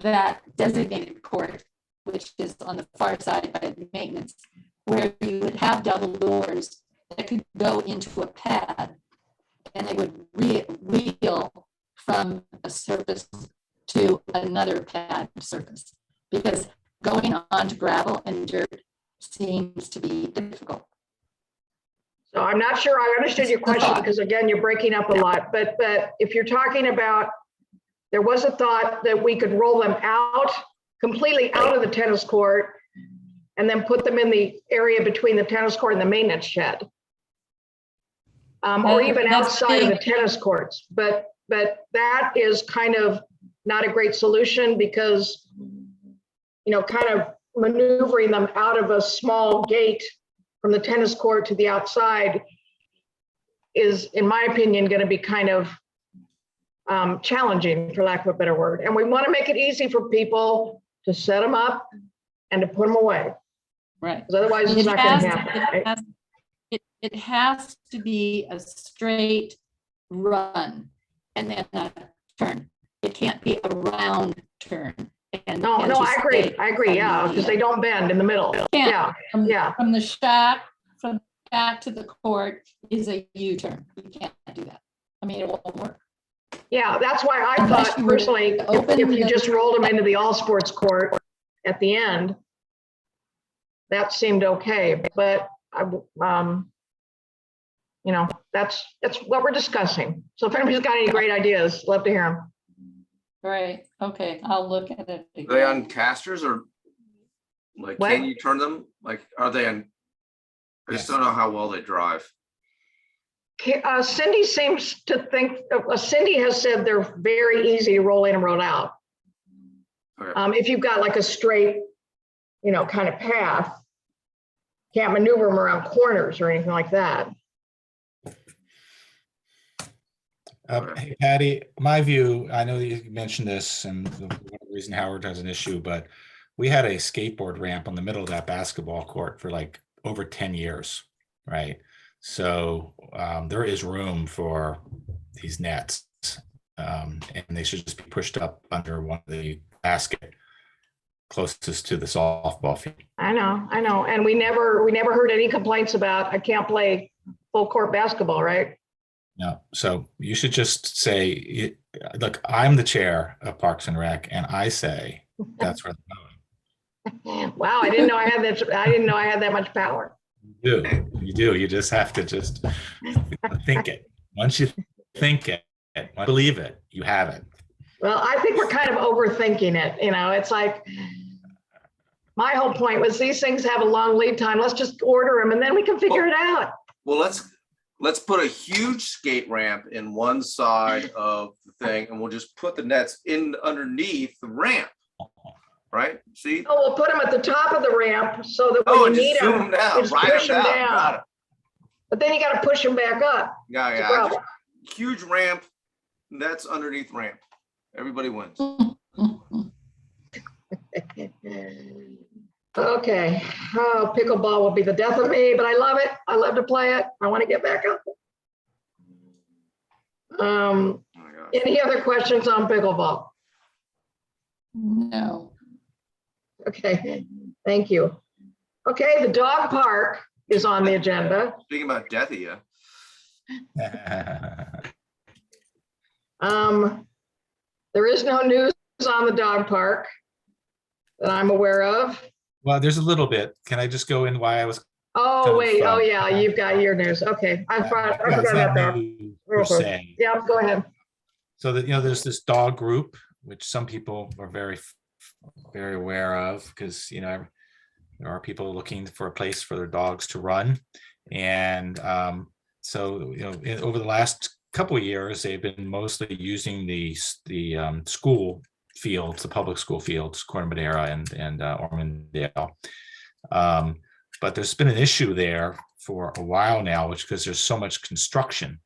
that designated court, which is on the far side by the maintenance, where you would have double doors that could go into a pad, and they would wheel from a surface to another pad surface? Because going on to gravel and dirt seems to be difficult. So I'm not sure I understood your question, because again, you're breaking up a lot, but if you're talking about, there was a thought that we could roll them out, completely out of the tennis court, and then put them in the area between the tennis court and the maintenance shed. Or even That's outside of the big. tennis courts, but that is kind of not a great solution, because, kind of maneuvering them out of a small gate from the tennis court to the outside is, in my opinion, going to be kind of challenging, for lack of a better word. And we want to make it easy for people to set them up and to put them away, Right. because otherwise it's not going to happen. right? It has to be a straight run and then a turn. It can't be a round turn. And No, as no, you I agree. say, I agree. Yeah, because they don't bend in the middle. Can't. Yeah, From, yeah. from the shack, from back to the court is a U-turn. You can't do that. I mean, it won't work. Yeah, that's why I Unless thought you were personally, to open if you the- just rolled them into the all sports court at the end, that seemed okay. But that's what we're discussing. So if anybody's got any great ideas, love to hear them. Right, okay, I'll look at it. Are they on again. casters, or like, What? can you turn them? Like, are they on? I just Yes. don't know how well they drive. Cindy seems to think, Cindy has said they're very easy to roll in and roll out. Okay. If you've got like a straight, kind of path. can't maneuver them around corners or anything like that. Hey Patty, my view, I know that you mentioned this and the reason Howard has an issue, but we had a skateboard ramp on the middle of that basketball court for like over 10 years, right? So there is room for these nets, and they should just be pushed up under one of the basket closest to the softball field. I know. And we never heard any complaints about, I can't play full court basketball, right? No, so you should just say, look, I'm the chair of Parks and Rec, and I say that's where they're going. Wow, I didn't know I had that. I didn't know I had that much power. You do. You just have to just think it. Once you think it, believe it, you have it. Well, I think we're kind of overthinking it. You know, it's like, my whole point was these things have a long lead time. Let's just order them and then we can figure it out. Well, let's put a huge skate ramp in one side of the thing, and we'll just put the nets in underneath the ramp. Right? See? Oh, we'll put them at the top of the ramp so that Oh, when and you just need zoom them, them down, just ride push them them down. Got down. it. But then you got to push them back up. Yeah, It's a yeah. problem. Just huge ramp, nets underneath ramp. Everybody wins. Okay. Oh, pickleball will be the death of me, but I love it. I love to play it. I want to get back up. Oh my gosh. Any other questions on pickleball? No. Okay, thank you. Okay, the dog park is on the agenda. Speaking about death of you. There is no news on the dog park that I'm aware of. Well, there's a little bit. Can I just go in why I was? Oh, Kind of, wait, oh yeah, you've got your news. Okay, I forgot It's about not that. new per Okay. se. Yeah, go ahead. So that, there's this dog group, which some people are very aware of, because, there are people looking for a place for their dogs to run. And so, over the last couple of years, they've been mostly using the school fields, the public school fields, Corte Madera and Ormondale. But there's been an issue there for a while now, which because there's so much construction.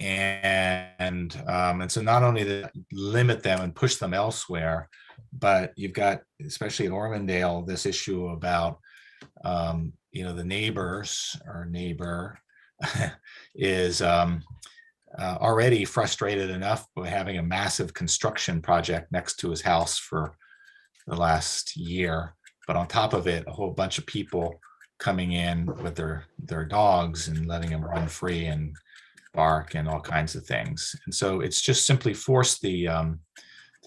And so not only to limit them and push them elsewhere, but you've got, especially in Ormondale, this issue about, the neighbors or neighbor is already frustrated enough by having a massive construction project next to his house for the last year. But on top of it, a whole bunch of people coming in with their dogs and letting them run free and bark and all kinds of things. And so it's just simply forced the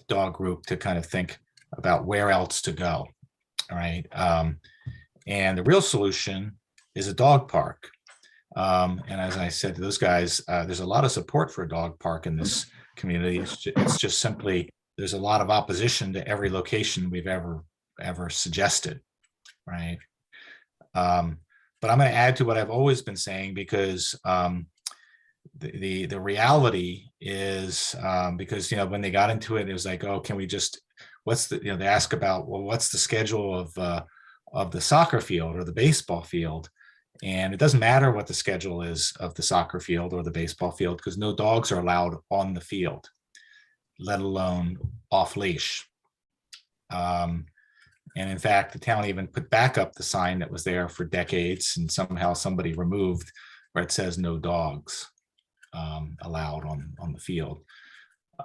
dog group to kind of think about where else to go. All right. And the real solution is a dog park. And as I said to those guys, there's a lot of support for a dog park in this community. It's just simply, there's a lot of opposition to every location we've ever suggested. Right. But I'm going to add to what I've always been saying, because the reality is, because when they got into it, it was like, oh, can we just, what's the, they ask about, well, what's the schedule of the soccer field or the baseball field? And it doesn't matter what the schedule is of the soccer field or the baseball field, because no dogs are allowed on the field, let alone off leash. And in fact, the town even put back up the sign that was there for decades, and somehow somebody removed where it says no dogs allowed on the field.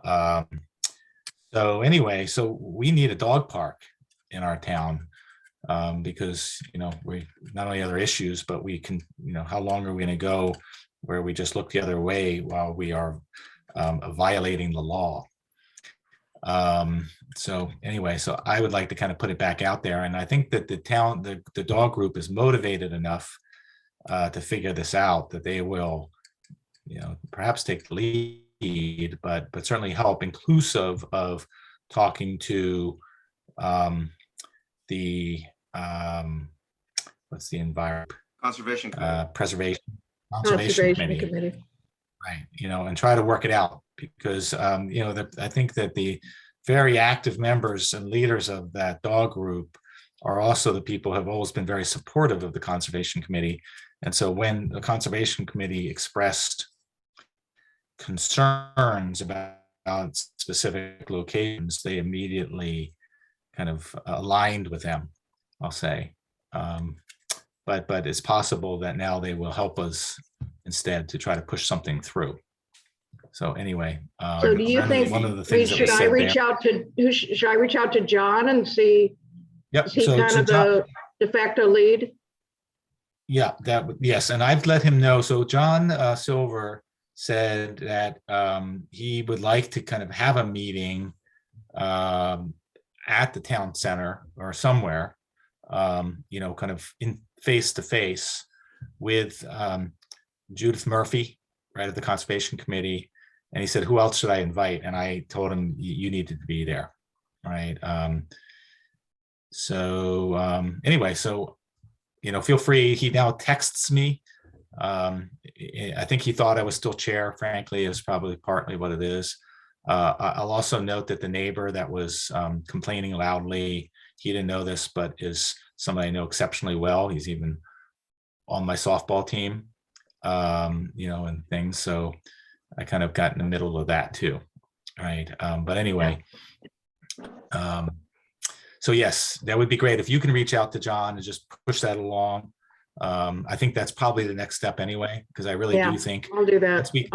So anyway, so we need a dog park in our town, because, we not only other issues, but we can, how long are we going to go where we just look the other way while we are violating the law? So anyway, so I would like to kind of put it back out there. And I think that the dog group is motivated enough to figure this out, that they will, perhaps take the lead, but certainly help, inclusive of talking to the what's the environment Conservation. Committee. conservation committee. Right, and try to work it out, because I think that the very active members and leaders of that dog group are also the people who have always been very supportive of the Conservation Committee. And so when the Conservation Committee expressed concerns about specific locations, they immediately kind of aligned with them, I'll say. But it's possible that now they will help us instead to try to push something through. So anyway. So do you think, one of the things that should was I said reach there- out to, should I reach out to John and see, Yep. is he So kind of John- the de facto lead? Yeah, yes, and I've let him know. So John Silver said that he would like to kind of have a meeting at the town center or somewhere, kind of in face to face with Judith Murphy, right, at the Conservation Committee. And he said, who else should I invite? And I told him, you needed to be there, right? Anyway, so feel free. He now texts me. I think he thought I was still chair, frankly, is probably partly what it is. I'll also note that the neighbor that was complaining loudly, he didn't know this, but is somebody I know exceptionally well. He's even on my softball team, and things. So I kind of got in the middle of that too. Right. But anyway, so yes, that would be great if you can reach out to John and just push that along. I think that's probably the next step anyway, because I really Yeah. do think I'll do that. once we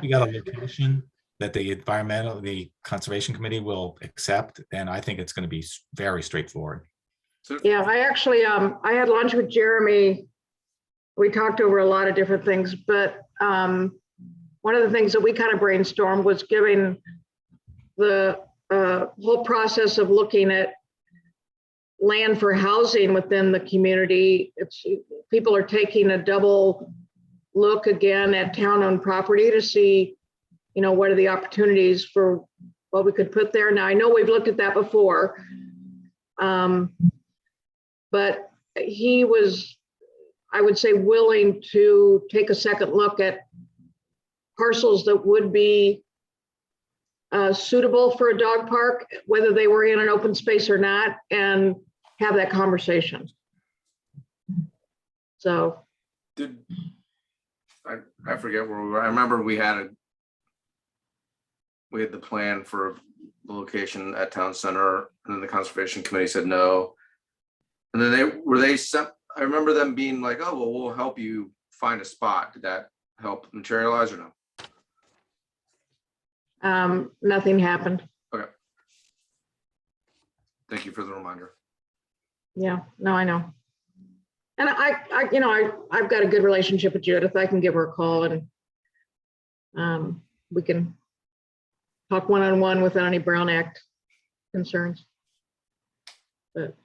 got a location that the Conservation Committee will accept, then I think it's going to be very straightforward. So Yeah, I actually, I had lunch with Jeremy. We talked over a lot of different things, but one of the things that we kind of brainstormed was giving the whole process of looking at land for housing within the community. People are taking a double look again at town-owned property to see, what are the opportunities for what we could put there. Now, I know we've looked at that before, but he was, I would say, willing to take a second look at parcels that would be suitable for a dog park, whether they were in an open space or not, and have that conversation. So. I forget where we were. I remember we had the plan for the location at town center, and then the Conservation Committee said no. And then I remember them being like, oh, well, we'll help you find a spot. Did that help materialize or no? Nothing happened. Okay. Thank you for the reminder. Yeah, no, I know. And I've got a good relationship with Judith. I can give her a call and we can talk one-on-one without any Brown Act concerns. But,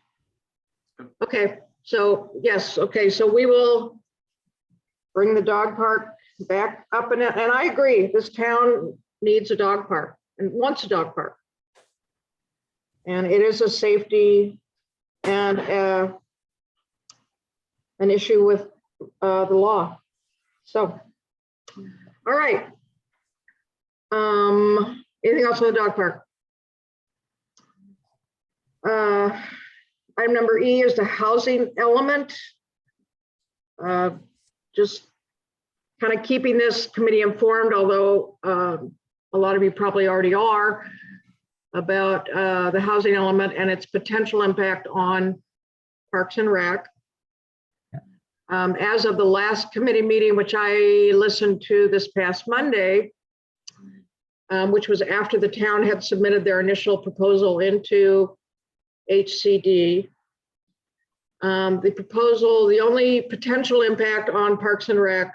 okay, so yes, okay, so we will bring the dog park back up, and I agree, this town needs a dog park and wants a dog park. And it is a safety and an issue with the law. So, all right. Anything else on the dog park? Item number E is the housing element. Just kind of keeping this committee informed, although a lot of you probably already are, about the housing element and its potential impact on Parks and Rec. As of the last committee meeting, which I listened to this past Monday, which was after the town had submitted their initial proposal into HCD. The only potential impact on Parks and Rec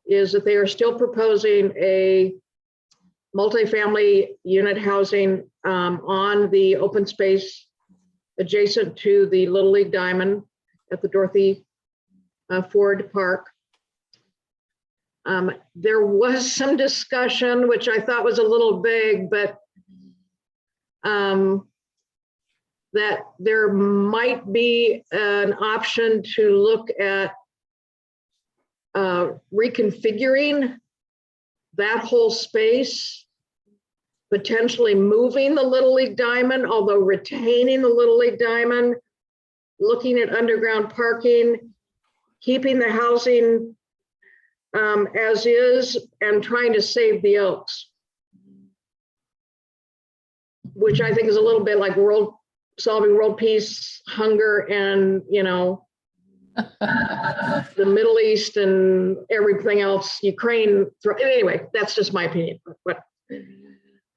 is that they are still proposing a multifamily unit housing on the open space adjacent to the Little League Diamond at the Dorothy Ford Park. There was some discussion, which I thought was a little vague, but that there might be an option to look at reconfiguring that whole space potentially moving the Little League Diamond, although retaining the Little League Diamond, looking at underground parking, keeping the housing as is, and trying to save the Oaks, which I think is a little bit like solving world peace, hunger, and, you know, the Middle East and everything else, Ukraine. Anyway, that's just my opinion. But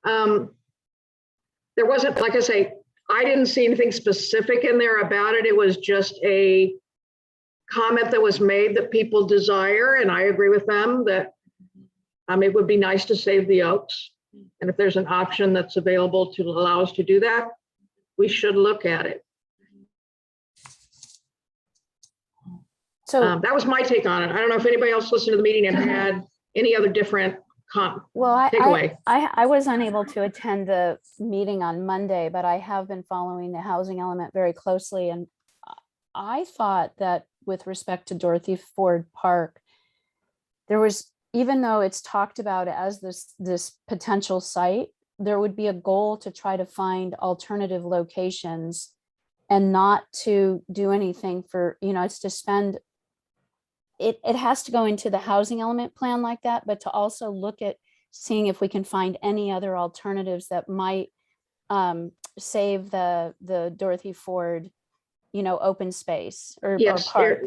there wasn't, like I say, I didn't see anything specific in there about it. It was just a comment that was made that people desire, and I agree with them that it would be nice to save the Oaks. And if there's an option that's available to allow us to do that, we should look at it. So, That was my take on it. I don't know if anybody else listened to the meeting and had any other different well, takeaway. I was unable to attend the meeting on Monday, but I have been following the housing element very closely. And I thought that with respect to Dorothy Ford Park, there was, even though it's talked about as this potential site, there would be a goal to try to find alternative locations and not to do anything for, you know, it's to spend, it has to go into the housing element plan like that, but to also look at seeing if we can find any other alternatives that might save the Dorothy Ford, you know, open space or Yes, park.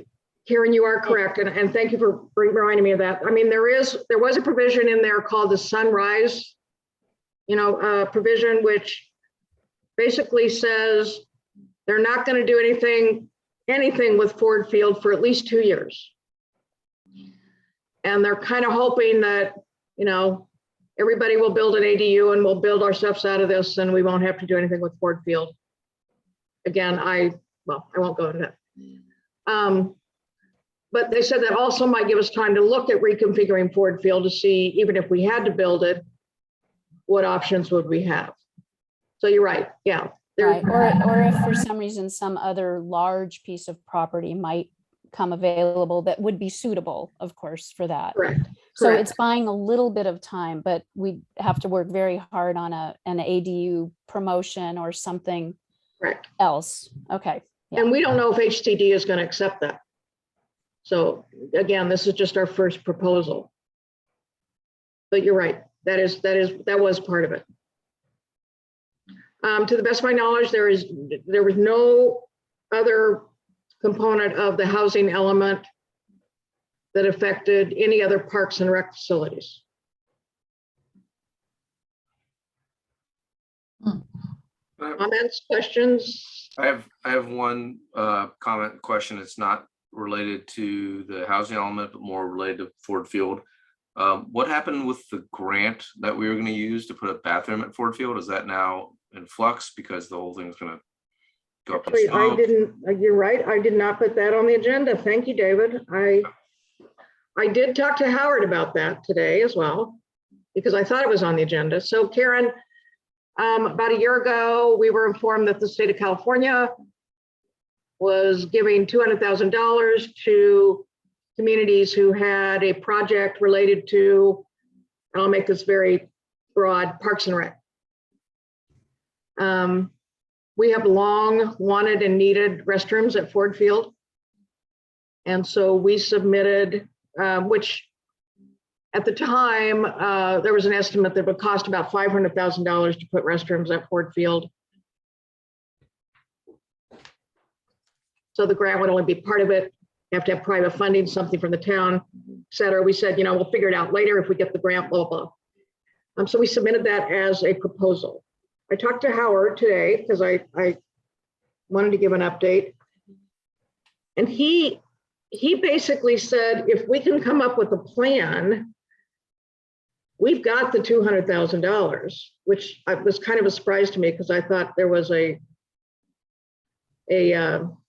Karen, you are correct. And thank you for reminding me of that. I mean, there was a provision in there called the Sunrise, you know, provision, which basically says they're not going to do anything with Ford Field for at least 2 years. And they're kind of hoping that, you know, everybody will build an ADU and we'll build ourselves out of this and we won't have to do anything with Ford Field. Again, I won't go into that. But they said that also might give us time to look at reconfiguring Ford Field to see, even if we had to build it, what options would we have? So you're right, yeah. Right. Or if for some reason some other large piece of property might come available that would be suitable, of course, for that. Correct. So Correct. it's buying a little bit of time, but we have to work very hard on an ADU promotion or something Correct. else. Okay. Yeah. And we don't know if HCD is going to accept that. So again, this is just our first proposal. But you're right, that was part of it. To the best of my knowledge, there was no other component of the housing element that affected any other parks and rec facilities. Comments, questions? I have one comment question. It's not related to the housing element, but more related to Ford Field. What happened with the grant that we were going to use to put a bathroom at Ford Field? Is that now in flux because the whole thing's going to go up in smoke? You're right. I did not put that on the agenda. Thank you, David. I did talk to Howard about that today as well, because I thought it was on the agenda. So Karen, about a year ago, we were informed that the state of California was giving $200,000 to communities who had a project related to, and I'll make this very broad, Parks and Rec. We have long wanted and needed restrooms at Ford Field. And so we submitted, which at the time, there was an estimate that would cost about $500,000 to put restrooms at Ford Field. So the grant would only be part of it. You have to have private funding, something from the town, et cetera. We said, you know, we'll figure it out later if we get the grant, blah, blah, blah. So we submitted that as a proposal. I talked to Howard today because I wanted to give an update. And he basically said, if we can come up with a plan, we've got the $200,000, which was kind of a surprise to me because I thought there was a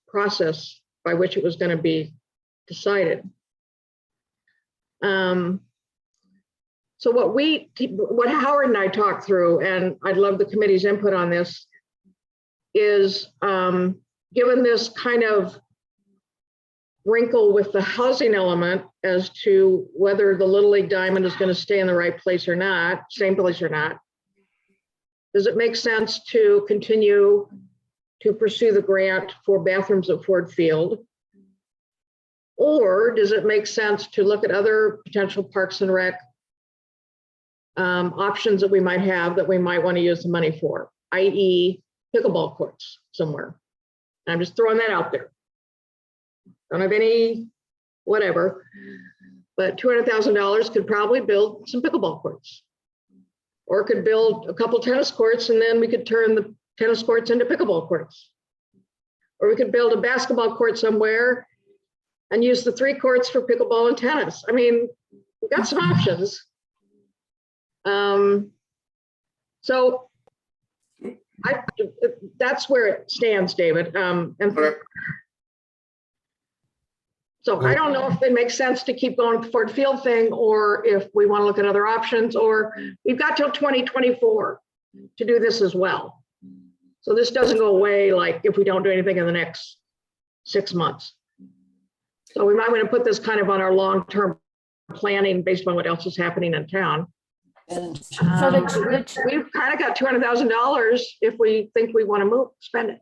process by which it was going to be decided. So what Howard and I talked through, and I'd love the committee's input on this, is given this kind of wrinkle with the housing element as to whether the Little League Diamond is going to stay in the right place or not, same place or not, does it make sense to continue to pursue the grant for bathrooms at Ford Field? Or does it make sense to look at other potential Parks and Rec options that we might have that we might want to use the money for, i.e. pickleball courts somewhere? I'm just throwing that out there. Don't have any whatever, but $200,000 could probably build some pickleball courts. Or could build a couple tennis courts and then we could turn the tennis courts into pickleball courts. Or we could build a basketball court somewhere and use the 3 courts for pickleball and tennis. I mean, we've got some options. So that's where it stands, David. So I don't know if it makes sense to keep going with the Ford Field thing, or if we want to look at other options, or we've got till 2024 to do this as well. So this doesn't go away like if we don't do anything in the next 6 months. So we might want to put this kind of on our long-term planning based on what else is happening in town. And We've kind of got $200,000 if we think we want to spend it.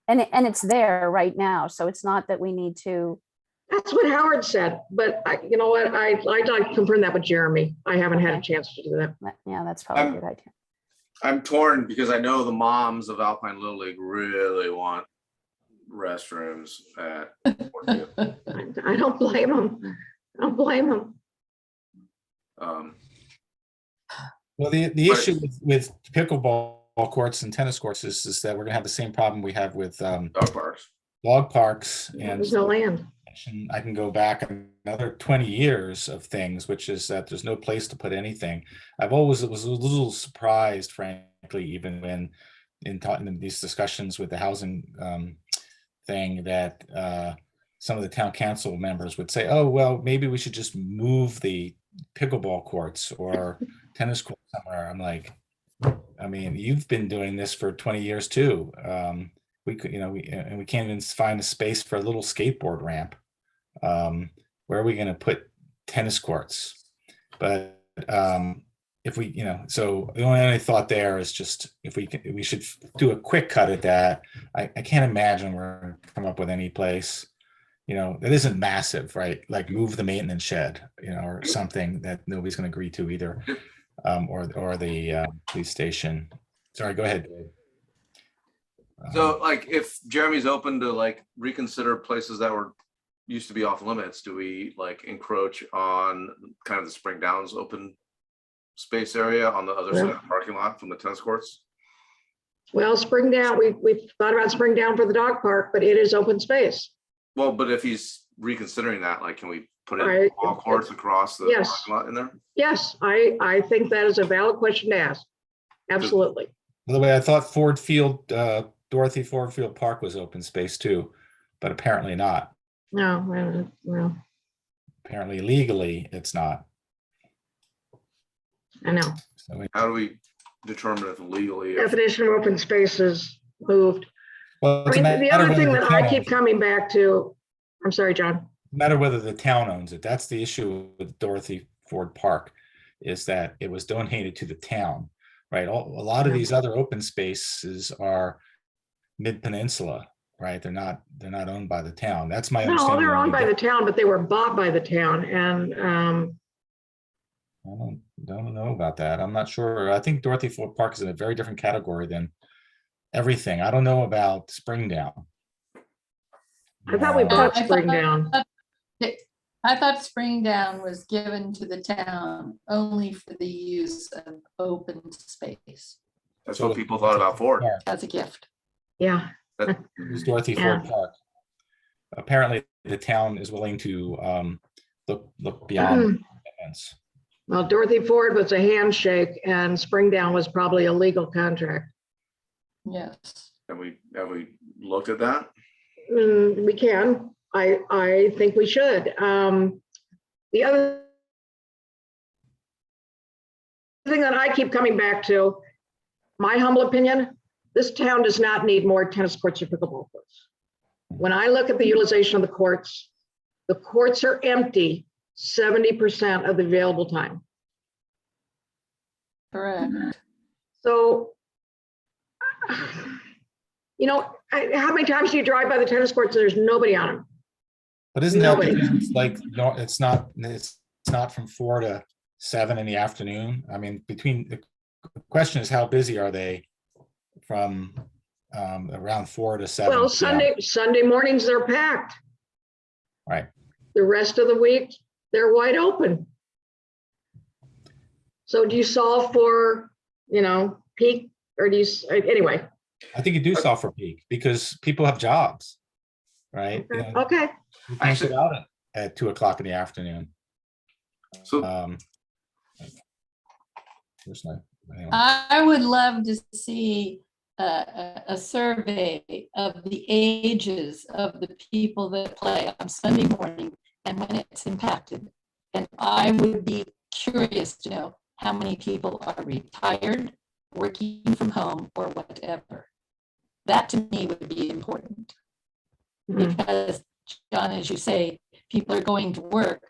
And it's there right now. So it's not that we need to. That's what Howard said, but you know what? I'd like to confirm that with Jeremy. I haven't had a chance to do that. Yeah, that's probably a good idea. I'm torn because I know the moms of Alpine Little League really want restrooms at Ford Field. I don't blame them. I don't blame them. Well, the issue with pickleball courts and tennis courts is that we're gonna have the same problem we have with Dog parks. dog parks. And There's no land. I can go back another 20 years of things, which is that there's no place to put anything. I was a little surprised, frankly, even when in these discussions with the housing thing, that some of the town council members would say, oh, well, maybe we should just move the pickleball courts or tennis courts somewhere. I'm like, I mean, you've been doing this for 20 years too. We could, we can't even find a space for a little skateboard ramp. Where are we going to put tennis courts? But if we, so the only thought there is just if we should do a quick cut at that. I can't imagine we're going to come up with any place, that isn't massive, right? Like move the maintenance shed, or something that nobody's going to agree to either, or the police station. Sorry, go ahead, Dave. So like if Jeremy's open to like reconsider places that used to be off limits, do we like encroach on kind of the Spring Downs open space area on the other side of the parking lot from the tennis courts? Well, Spring Down, we've thought about Spring Down for the dog park, but it is open space. Well, but if he's reconsidering that, like, can we put in Right. all courts across the Yes. parking lot in there? Yes, I think that is a valid question to ask. Absolutely. By the way, I thought Ford Field, Dorothy Ford Field Park was open space too, but apparently not. No, well, Apparently legally, it's not. I know. So, How do we determine if legally? Definition of open space is moved. well, I it's a mean, the matter other whether thing the that I town keep owns it. coming back to, I'm sorry, John. Matter whether the town owns it. That's the issue with Dorothy Ford Park, is that it was donated to the town, right? A lot of Yeah. these other open spaces are mid-peninsula, right? They're not owned by the town. That's my No, understanding. they're owned by the town, but they were bought by the town, and I don't know about that. I'm not sure. I think Dorothy Ford Park is in a very different category than everything. I don't know about Springdown. I thought we bought I thought- Spring Down. I thought Spring Down was given to the town only for the use of open space That's what people thought about Ford. as a gift. Yeah, It was Dorothy Ford Park. Apparently, the town is willing to look beyond the fence. well, Dorothy Ford was a handshake and Spring Down was probably a legal contract. Yes. Have we looked at that? We can. I think we should. The other thing that I keep coming back to, my humble opinion, this town does not need more tennis courts or pickleball courts. When I look at the utilization of the courts are empty 70% of the available time. Correct. So You know, how many times do you drive by the tennis courts? There's nobody on them. But isn't that Nobody. because it's like, no, it's not from 4 to 7 in the afternoon? I mean, the question is, how busy are they from around 4 to 7? Well, p.m.? Sunday mornings, they're packed. Right. The rest of the week, they're wide open. So do you solve for, peak, or do you, anyway? I think you do solve for peak because people have jobs, right? You know, Okay, you can't get out at 2 o'clock in the afternoon. So There's no, anyway. I would love to see a survey of the ages of the people that play on Sunday morning and when it's impacted. And I would be curious to know how many people are retired, working from home, or whatever. That to me would be important. Mhm. Because, John, as you say, people are going to work,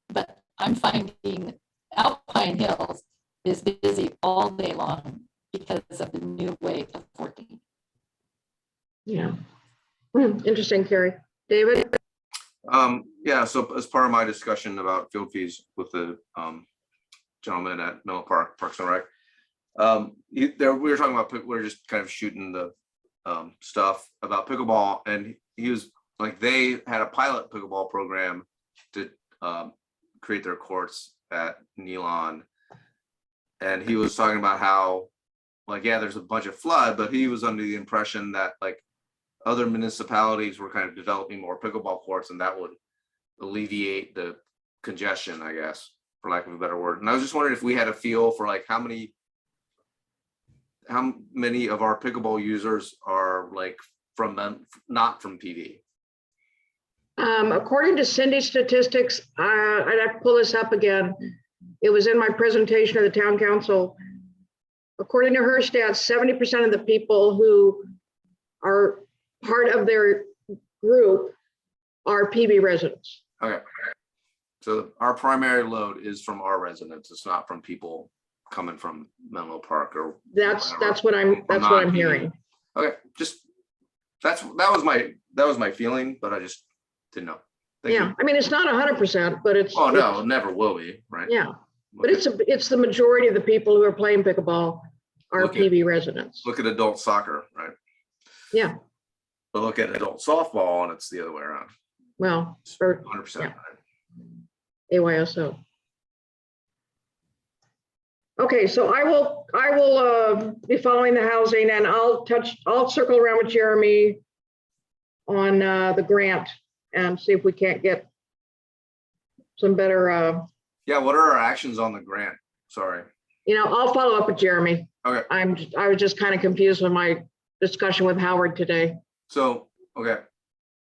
but I'm finding Alpine Hills is busy all day long because of the new way of working. Yeah. Interesting, Carrie. David? yeah, so as part of my discussion about field fees with the gentleman at Menlo Park, Parks and Rec, we were talking about, we were just kind of shooting the stuff about pickleball, and he was like, they had a pilot pickleball program to create their courts at Nealon, and he was talking about how, like, yeah, there's a bunch of flood, but he was under the impression that like other municipalities were kind of developing more pickleball courts, and that would alleviate the congestion, I guess, for lack of a better word. And I was just wondering if we had a feel for like how many of our pickleball users are like from them, not from PV. According to Cindy's statistics, I'd have to pull this up again. It was in my presentation of the town council. According to her stats, 70% of the people who are part of their group are PB residents. Okay. So our primary load is from our residents. It's not from people coming from Menlo Park or That's whatever. what I'm non-PV. hearing. Okay, just that was my feeling, but I just didn't know. Thank Yeah, you. I mean, it's not 100%, but it's. Oh no, it's- it never will be, right? Yeah, but Look it's the majority of the people who are playing pickleball are Look at- PB residents. look at adult soccer, right? Yeah, But look at adult softball, and it's the other way around. well, or 100%. AYSO. Okay, so I will be following the housing, and I'll circle around with Jeremy on the grant and see if we can't get some better, Yeah, what are our actions on the grant? Sorry. I'll follow up with Jeremy. Okay. I was just kind of confused with my discussion with Howard today. So, okay.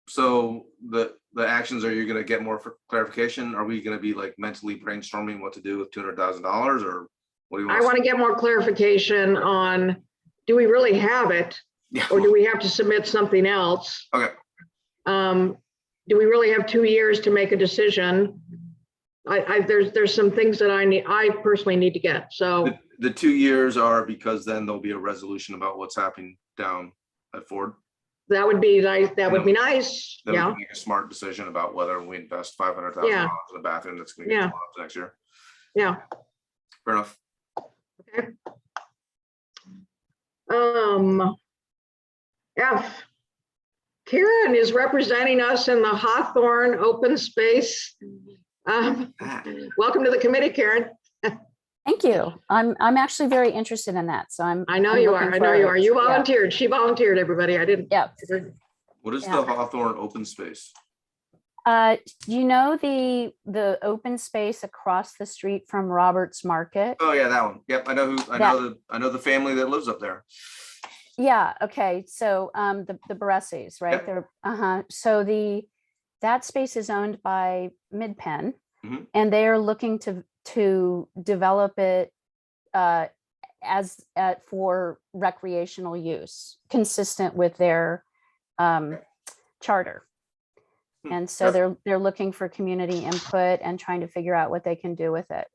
So the actions, are you gonna get more clarification? Are we gonna be like mentally brainstorming what to do with $200,000, or what do you I want? want to get more clarification on, do we really have it, Yeah. or do we have to submit something else? Okay. Do we really have 2 years to make a decision? There's some things that I personally need to get, so. The 2 years are because then there'll be a resolution about what's happening down at Ford. That would be nice, that would be nice, Then we yeah, can make a smart decision about whether we invest $500,000 Yeah. in a bathroom that's gonna get Yeah. torn up next year. yeah. Fair enough. F. Karen is representing us in the Hawthorne Open Space. Welcome to the committee, Karen. Thank you. I'm actually very interested in that. So I'm. I know I'm you are, looking I know you are. forward. You Yeah. volunteered, she volunteered, everybody, I didn't. Yep. What is Yeah. the Hawthorne open space? You know, the open space across the street from Roberts Market? Oh yeah, that one. Yep, I know I know the family that lives up there. Yeah, okay, so the Baresi's, right? Yep. They're so that space is owned by Midpen, Mhm. and they are looking to develop it for recreational use, consistent with their charter. And so Yep. they're looking for community input and trying to figure out what they can do with it.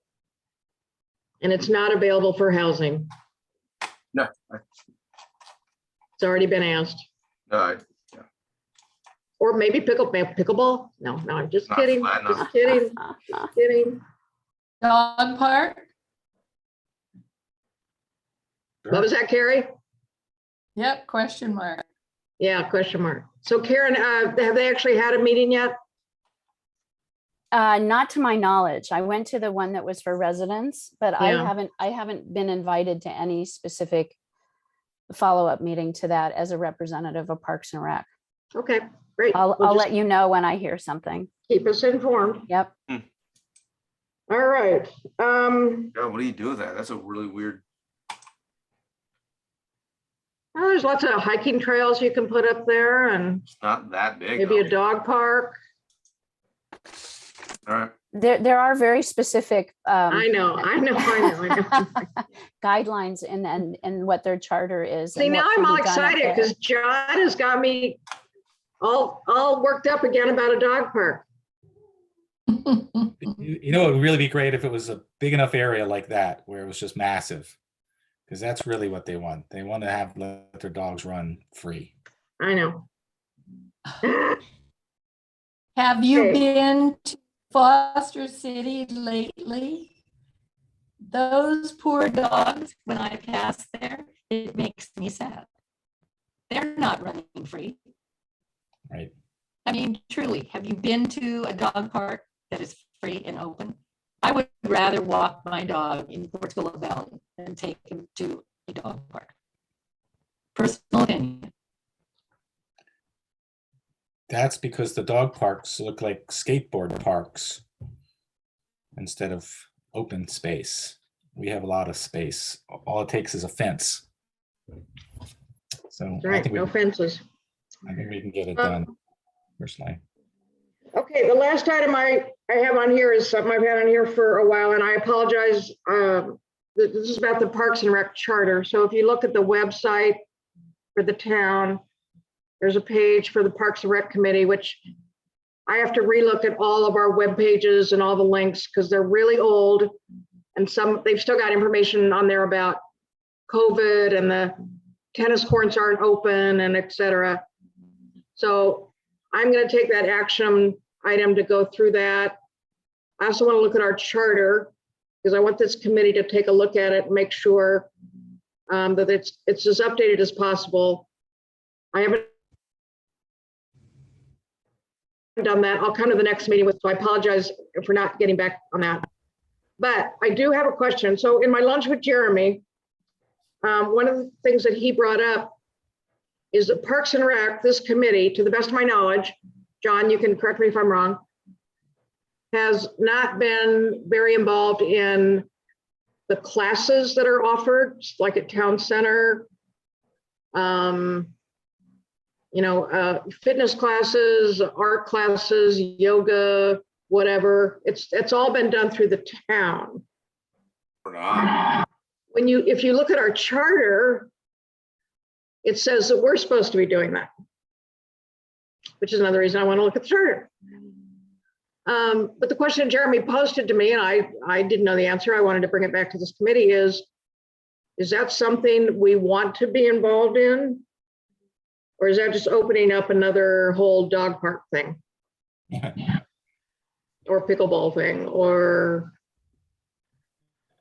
And it's not available for housing. No. It's already been asked. No, Or maybe pickleball? No, I'm just Not kidding, flat enough. just kidding, just kidding. Dog park? What was that, Carrie? Yep, question mark. Yeah, question mark. So Karen, have they actually had a meeting yet? Not to my knowledge. I went to the one that was for residents, but Yeah. I haven't been invited to any specific follow-up meeting to that as a representative of Parks and Rec. Okay, great. I'll Well, just let you know when I hear something. keep us informed. Yep. All right. yeah, what do you do with that? That's a really weird. Well, there's lots of hiking trails you can put up there and It's not that big. maybe a though. dog park. All right. There are very specific I know. guidelines and what their charter is. See, and now what I'm can all be done up excited there. because John has got me all worked up again about a dog park. You know, it would really be great if it was a big enough area like that where it was just massive. Because that's really what they want. They want to let their dogs run free. I know. Have you Okay. been to Foster City lately? Those poor dogs, when I pass there, it makes me sad. They're not running free. Right. I mean, truly, have you been to a dog park that is free and open? I would rather walk my dog in Portola Valley than take him to a dog park. Personal opinion. That's because the dog parks look like skateboard parks instead of open space. We have a lot of space. All it takes is a fence. So That's I right, think no fences. we can get it done personally. Okay, the last item I have on here is something I've had on here for a while, and I apologize. This is about the Parks and Rec Charter. So if you look at the website for the town, there's a page for the Parks and Rec Committee, which I have to relook at all of our web pages and all the links because they're really old. And they've still got information on there about COVID and the tennis courts aren't open and et cetera. So I'm going to take that action item to go through that. I also want to look at our charter because I want this committee to take a look at it and make sure that it's as updated as possible. I haven't done that. I'll come to the next meeting with, so I apologize for not getting back on that. But I do have a question. So in my lunch with Jeremy, one of the things that he brought up is that Parks and Rec, this committee, to the best of my knowledge, John, you can correct me if I'm wrong, has not been very involved in the classes that are offered, like at Town Center, fitness classes, art classes, yoga, whatever. It's all been done through the town. We're not. If you look at our charter, it says that we're supposed to be doing that, which is another reason I want to look at the charter. But the question Jeremy posted to me, and I didn't know the answer, I wanted to bring it back to this committee, is that something we want to be involved in? Or is that just opening up another whole dog park thing? Or pickleball thing,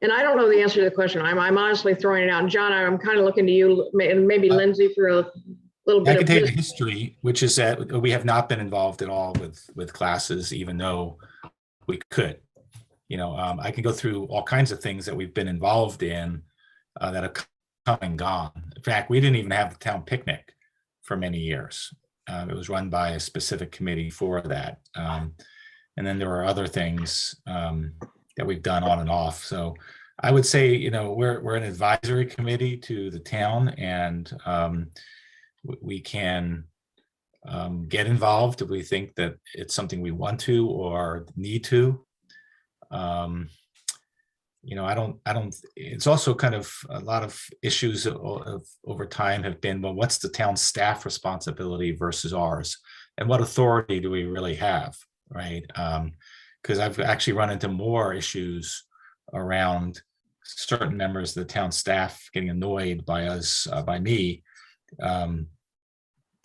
and I don't know the answer to the question. I'm honestly throwing it out. And John, I'm kind of looking to you and maybe Lindsay for a little I bit can of tell you the this. history, which is that we have not been involved at all with classes, even though we could. I can go through all kinds of things that we've been involved in that have come and gone. In fact, we didn't even have the town picnic for many years. It was run by a specific committee for that. And then there are other things that we've done on and off. So I would say, we're an advisory committee to the town, and we can get involved if we think that it's something we want to or need to. It's also kind of a lot of issues of over time have been, well, what's the town staff responsibility versus ours? And what authority do we really have, right? Because I've actually run into more issues around certain members of the town staff getting annoyed by us, by me,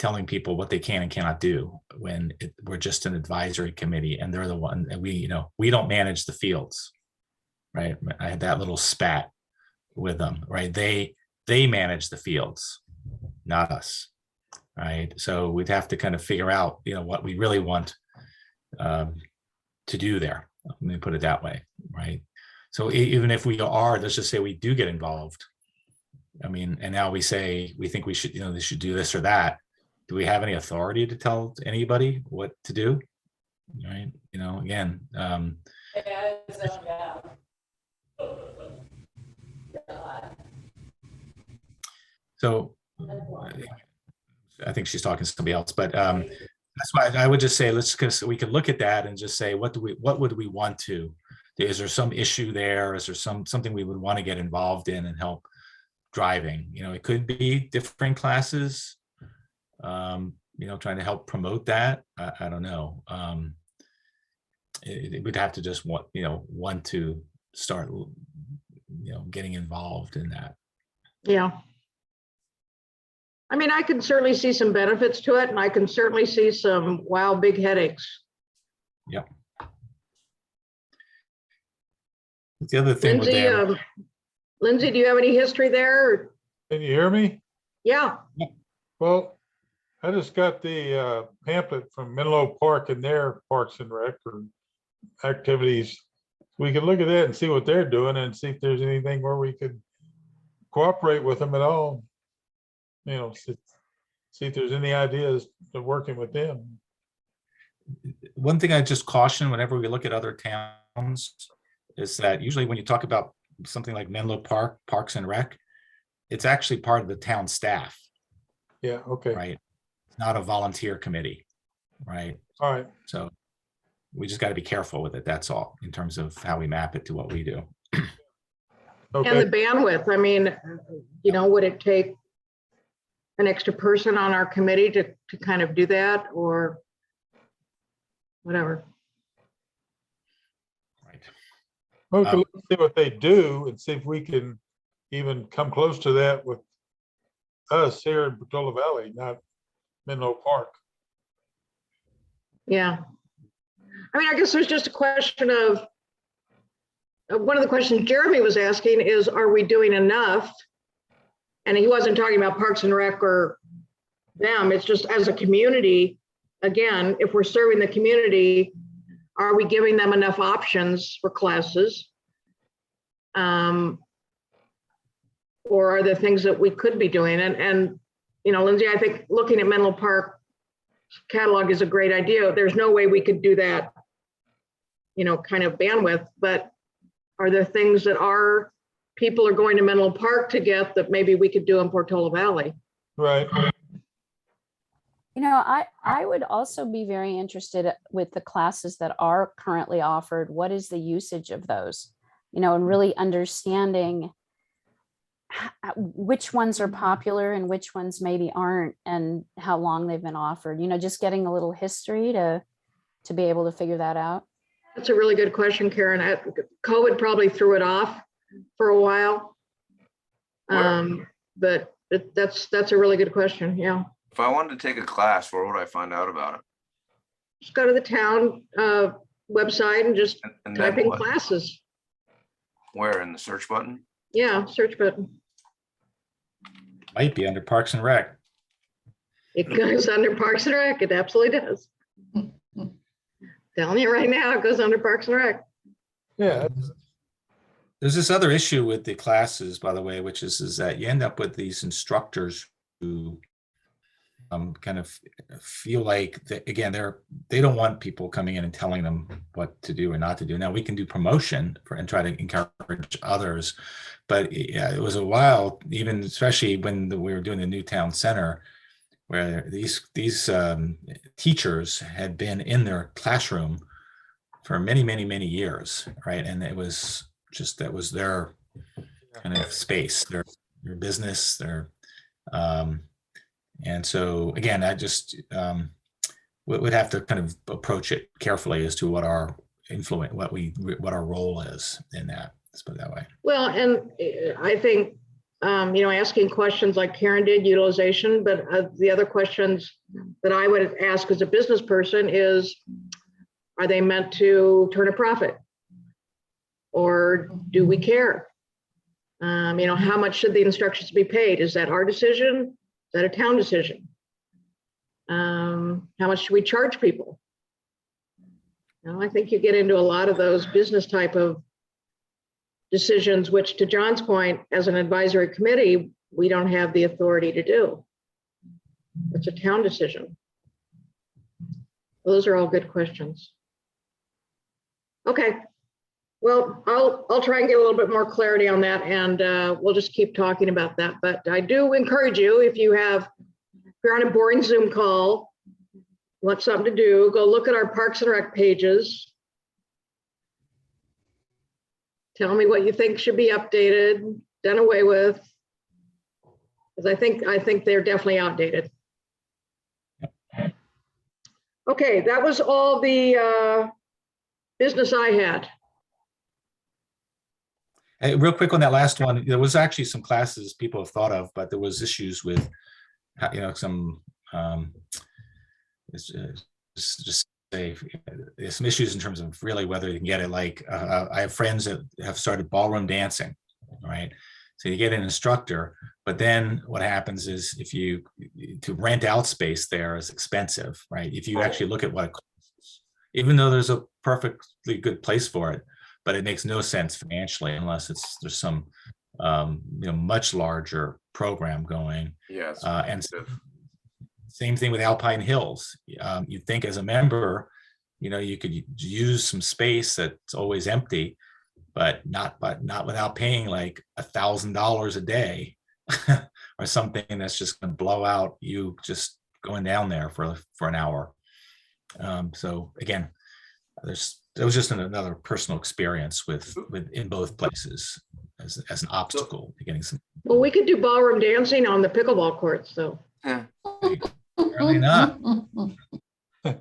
telling people what they can and cannot do when we're just an advisory committee and they're the one, and we don't manage the fields, right? I had that little spat with them, right? They manage the fields, not us, right? So we'd have to kind of figure out, what we really want to do there. Let me put it that way, right? So even if we are, let's just say we do get involved, and now we say we think we should, they should do this or that. Do we have any authority to tell anybody what to do? Right? Again. So I think she's talking to somebody else, but that's why I would just say we could look at that and just say what would we want to? Is there some issue there? Is there something we would want to get involved in and help driving? It could be different classes, trying to help promote that. I don't know. It would have to just want to start, getting involved in that. Yeah. I mean, I can certainly see some benefits to it, and I can certainly see some, wow, big headaches. Yep. The other thing with Lindsay, that, Lindsay, do you have any history there? Can you hear me? Yeah, Well, I just got the pamphlet from Menlo Park and their Parks and Rec or activities. We could look at that and see what they're doing and see if there's anything where we could cooperate with them at all. See if there's any ideas of working with them. one thing I just caution whenever we look at other towns is that usually when you talk about something like Menlo Park, Parks and Rec, it's actually part of the town staff, Yeah, okay, right? It's not a volunteer committee, right? all right. So we just got to be careful with it. That's all in terms of how we map it to what we do. and Okay, the bandwidth, I mean, would it take an extra person on our committee to kind of do that, or whatever? Right. well, we can look and see what they do and see if we can even come close to that with us here in Portola Valley, not Menlo Park. Yeah. I mean, I guess there's just a question of, one of the questions Jeremy was asking is, are we doing enough? And he wasn't talking about Parks and Rec or them, it's just as a community, again, if we're serving the community, are we giving them enough options for classes? Or are there things that we could be doing? And Lindsay, I think looking at Menlo Park catalog is a great idea. There's no way we could do that, kind of bandwidth, but are there things that our people are going to Menlo Park to get that maybe we could do in Portola Valley? Right, I would also be very interested with the classes that are currently offered. What is the usage of those? And really understanding which ones are popular and which ones maybe aren't, and how long they've been offered. Just getting a little history to be able to figure that out. That's a really good question, Karen. COVID probably threw it off for a while. But that's a really good question. Yeah. If I wanted to take a class, where would I find out about it? Just go to the town website and just And type then in what? classes. Where, in the search button? Yeah, search button. Might be under Parks and Rec. It goes under Parks and Rec. It absolutely does. Telling you right now, it goes under Parks and Rec. yeah, There's this other issue with the classes, by the way, which is that you end up with these instructors who kind of feel like they don't want people coming in and telling them what to do or not to do. Now we can do promotion and try to encourage others, but it was a while, even especially when we were doing the Newtown Center, where these teachers had been in their classroom for many, many, many years, right? And it was just, that was their kind of space, their business, and so again, I just would have to kind of approach it carefully as to what our influence, what our role is in that. Let's put it that way. Well, and I think asking questions like Karen did, utilization, but the other questions that I would ask as a business person is, are they meant to turn a profit? Or do we care? How much should the instructions be paid? Is that our decision? Is that a town decision? How much should we charge people? I think you get into a lot of those business type of decisions, which to John's point, as an advisory committee, we don't have the authority to do. It's a town decision. Those are all good questions. Okay. Well, I'll try and get a little bit more clarity on that, and we'll just keep talking about that. But I do encourage you, if you're on a boring Zoom call, want something to do, go look at our Parks and Rec pages. Tell me what you think should be updated, done away with. Because I think they're definitely outdated. Okay, that was all the business I had. Hey, real quick on that last one, there was actually some classes people have thought of, but there was issues with, some, just say, there's some issues in terms of really whether you can get it. Like, I have friends that have started ballroom dancing, right? So you get an instructor, but then what happens is to rent out space there is expensive, right? If you actually look at what it costs, even though there's a perfectly good place for it, but it makes no sense financially unless there's some much larger program going. Yes. And same thing with Alpine Hills. You'd think as a member, you could use some space that's always empty, but not without paying like $1,000 a day or something that's just going to blow out you just going down there for an hour. So again, it was just another personal experience with in both places as an obstacle to getting some. Well, we could do ballroom dancing on the pickleball courts, though. Really not.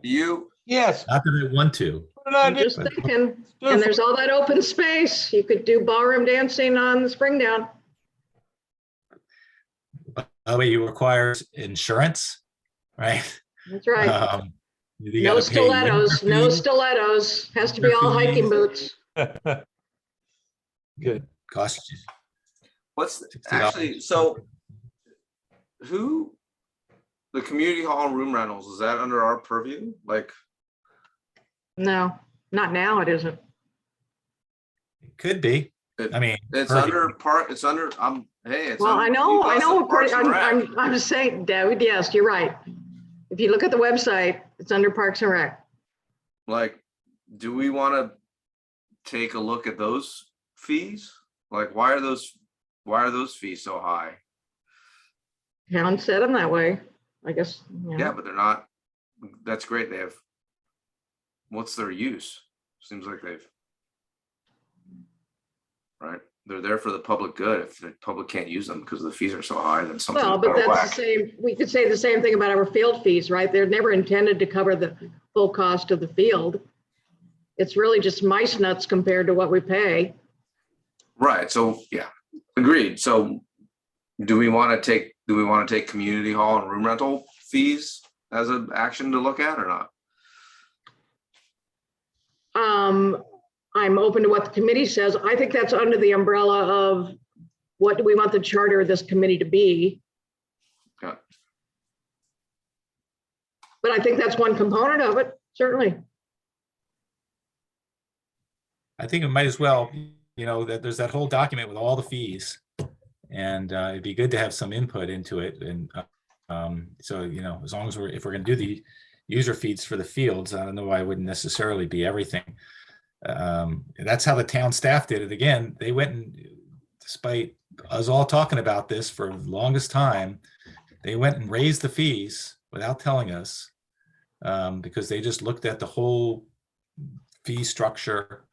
Yes. Not that I want to. I'm just thinking, and there's all that open space. You could do ballroom dancing on the Springdown. By the way, you require insurance, right? That's right. You No gotta pay stilettos, winter no fees, stilettos. Has to be all hiking boots. Good. cost you. What's $60. actually, so the community hall and room rentals, is that under our purview? Like, No, not now, it isn't. It could be. It- I mean, it's purview. hey, it's. Well, under I know, Parks and Rec. I'm just saying, David, yes, you're right. If you look at the website, it's under Parks and Rec. Like, do we want to take a look at those fees? Like, why are those fees so high? Town set them that way, I guess. Yeah, but they're not, that's great. What's their use? Seems like right? They're there for the public good. If the public can't use them because the fees are so high, then something's Well, out but of that's whack. the same, we could say the same thing about our field fees, right? They're never intended to cover the full cost of the field. It's really just mice nuts compared to what we pay. Right, so, yeah, agreed. So do we want to take community hall and room rental fees as an action to look at or not? I'm open to what the committee says. I think that's under the umbrella of what do we want the charter of this committee to be? Okay. But I think that's one component of it, certainly. I think it might as well, that there's that whole document with all the fees. And it'd be good to have some input into it. And so, as long as if we're going to do the user feeds for the fields, I don't know why it wouldn't necessarily be everything. That's how the town staff did it. Again, they went and, despite us all talking about this for the longest time, they went and raised the fees without telling us, because they just looked at the whole fee structure,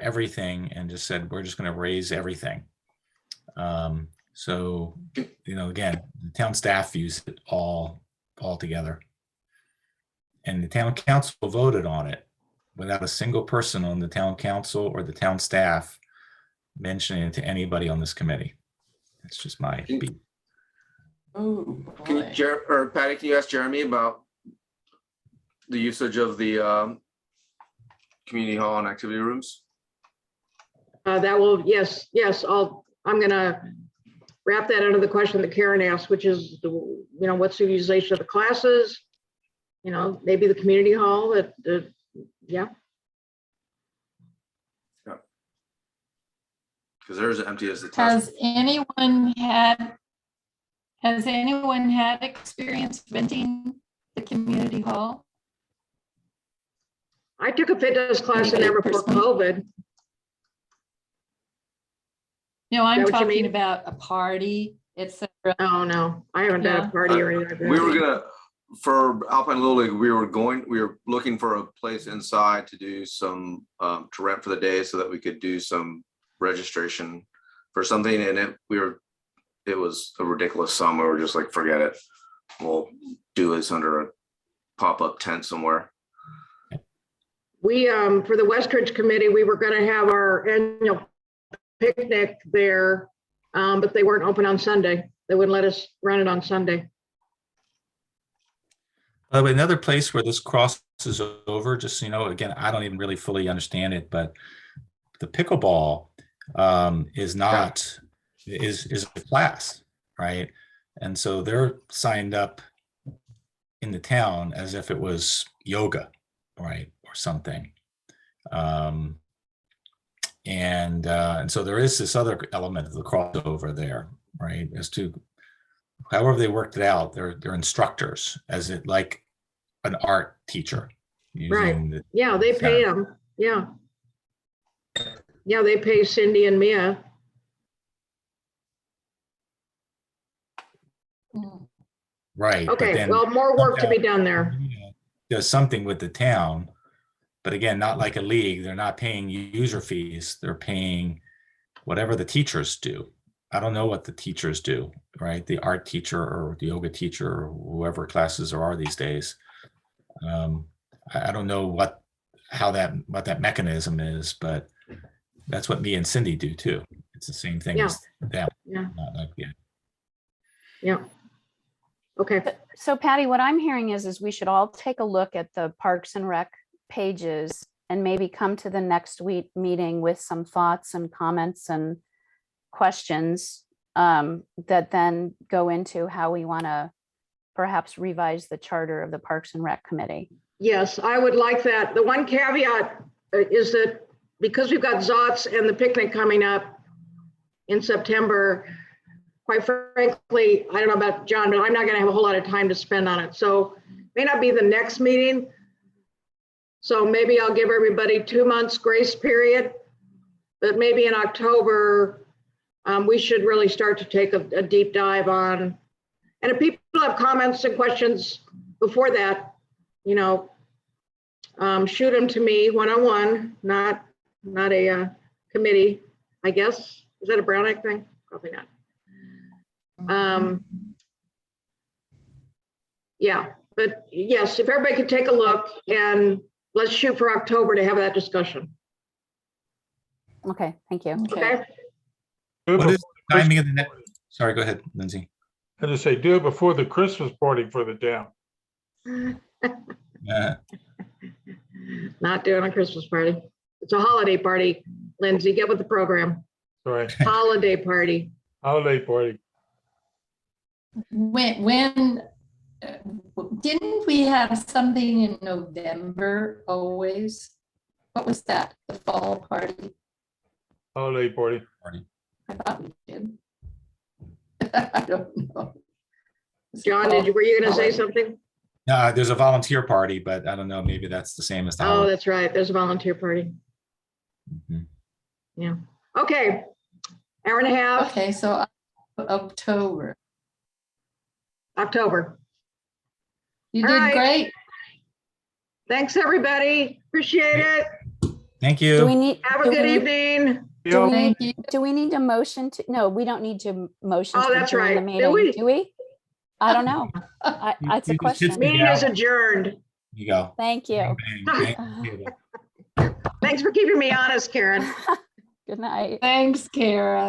everything, and just said, we're just going to raise everything. So, again, the town staff used it all together. And the town council voted on it without a single person on the town council or the town staff mentioning it to anybody on this committee. It's just my Can- beat. Oh, Can you, boy. or Patty, can you ask Jeremy about the usage of the community hall and activity rooms? That will, yes, I'm gonna wrap that under the question that Karen asked, which is, what's the utilization of the classes? Maybe the community hall, yeah. Because they're as empty as the test. Has anyone had experience renting the community hall? I took a fitness class in there before COVID. No, I'm that what you talking mean? about a party, etc. Oh, no, I haven't done Yeah. a party or anything like that. We were gonna, for Alpine Little League, we were looking for a place inside to do some, to rent for the day so that we could do some registration for something, and it was a ridiculous sum. We were just like, forget it. We'll do this under a pop-up tent somewhere. We, for the Westridge Committee, we were gonna have our annual picnic there, but they weren't open on Sunday. They wouldn't let us run it on Sunday. By the way, another place where this crosses over, just so you know, again, I don't even really fully understand it, but the pickleball is a class, right? And so they're signed up in the town as if it was yoga, right, or something. And so there is this other element of the crossover there, right? As to however they worked it out, they're instructors, as it like an art teacher. using the- Yeah, they pay them. Yeah. Yeah, they pay Cindy and Mia. Right. but Okay, then well, more work to be done there. does something with the town, but again, not like a league. They're not paying user fees. They're paying whatever the teachers do. I don't know what the teachers do, right? The art teacher or the yoga teacher or whoever classes there are these days. I don't know what that mechanism is, but that's what me and Cindy do too. It's the same thing as them. Yeah. Not like, yeah. Yeah. Okay, So Patty, what I'm hearing is we should all take a look at the Parks and Rec pages and maybe come to the next week meeting with some thoughts and comments and questions that then go into how we want to perhaps revise the charter of the Parks and Rec Committee. yes, I would like that. The one caveat is that because we've got Zots and the picnic coming up in September, quite frankly, I don't know about John, but I'm not gonna have a whole lot of time to spend on it. So may not be the next meeting. So maybe I'll give everybody 2 months grace period, but maybe in October, we should really start to take a deep dive on. And if people have comments and questions before that, shoot them to me one-on-one, not a committee, I guess. Is that a Brown Act thing? Probably not. Yeah, but yes, if everybody could take a look and let's shoot for October to have that discussion, Okay, thank you. okay? Do it What is before the timing of the Christmas next? Sorry, go ahead, Lindsay. party. I just say, do it before the Christmas party for the town. Not doing a Christmas party. It's a holiday party. Lindsay, get with the program. Sorry, Holiday party. holiday party. When didn't we have something in November always? What was that? The fall party? Holiday party. I thought we did. I don't know. John, were you gonna say something? No, there's a volunteer party, but I don't know, maybe that's the same as the Oh, holiday. that's right. There's a volunteer party. Mhm. Yeah. Okay. Hour and a half, Okay, so October. October. You All did right. great. Thanks, everybody. Appreciate it. Thank Do you. we need? Have a do we good need- evening. Do we Thank need, you. do we need a motion to, no, we don't need to motion Oh, to that's adjourn the right. Do meeting, we? do we? I don't know. It's a You just hit question. me. Meeting is adjourned. You go. Thank you. Bang, bang. Thanks for keeping me honest, Karen. Good night. Thanks, Kara.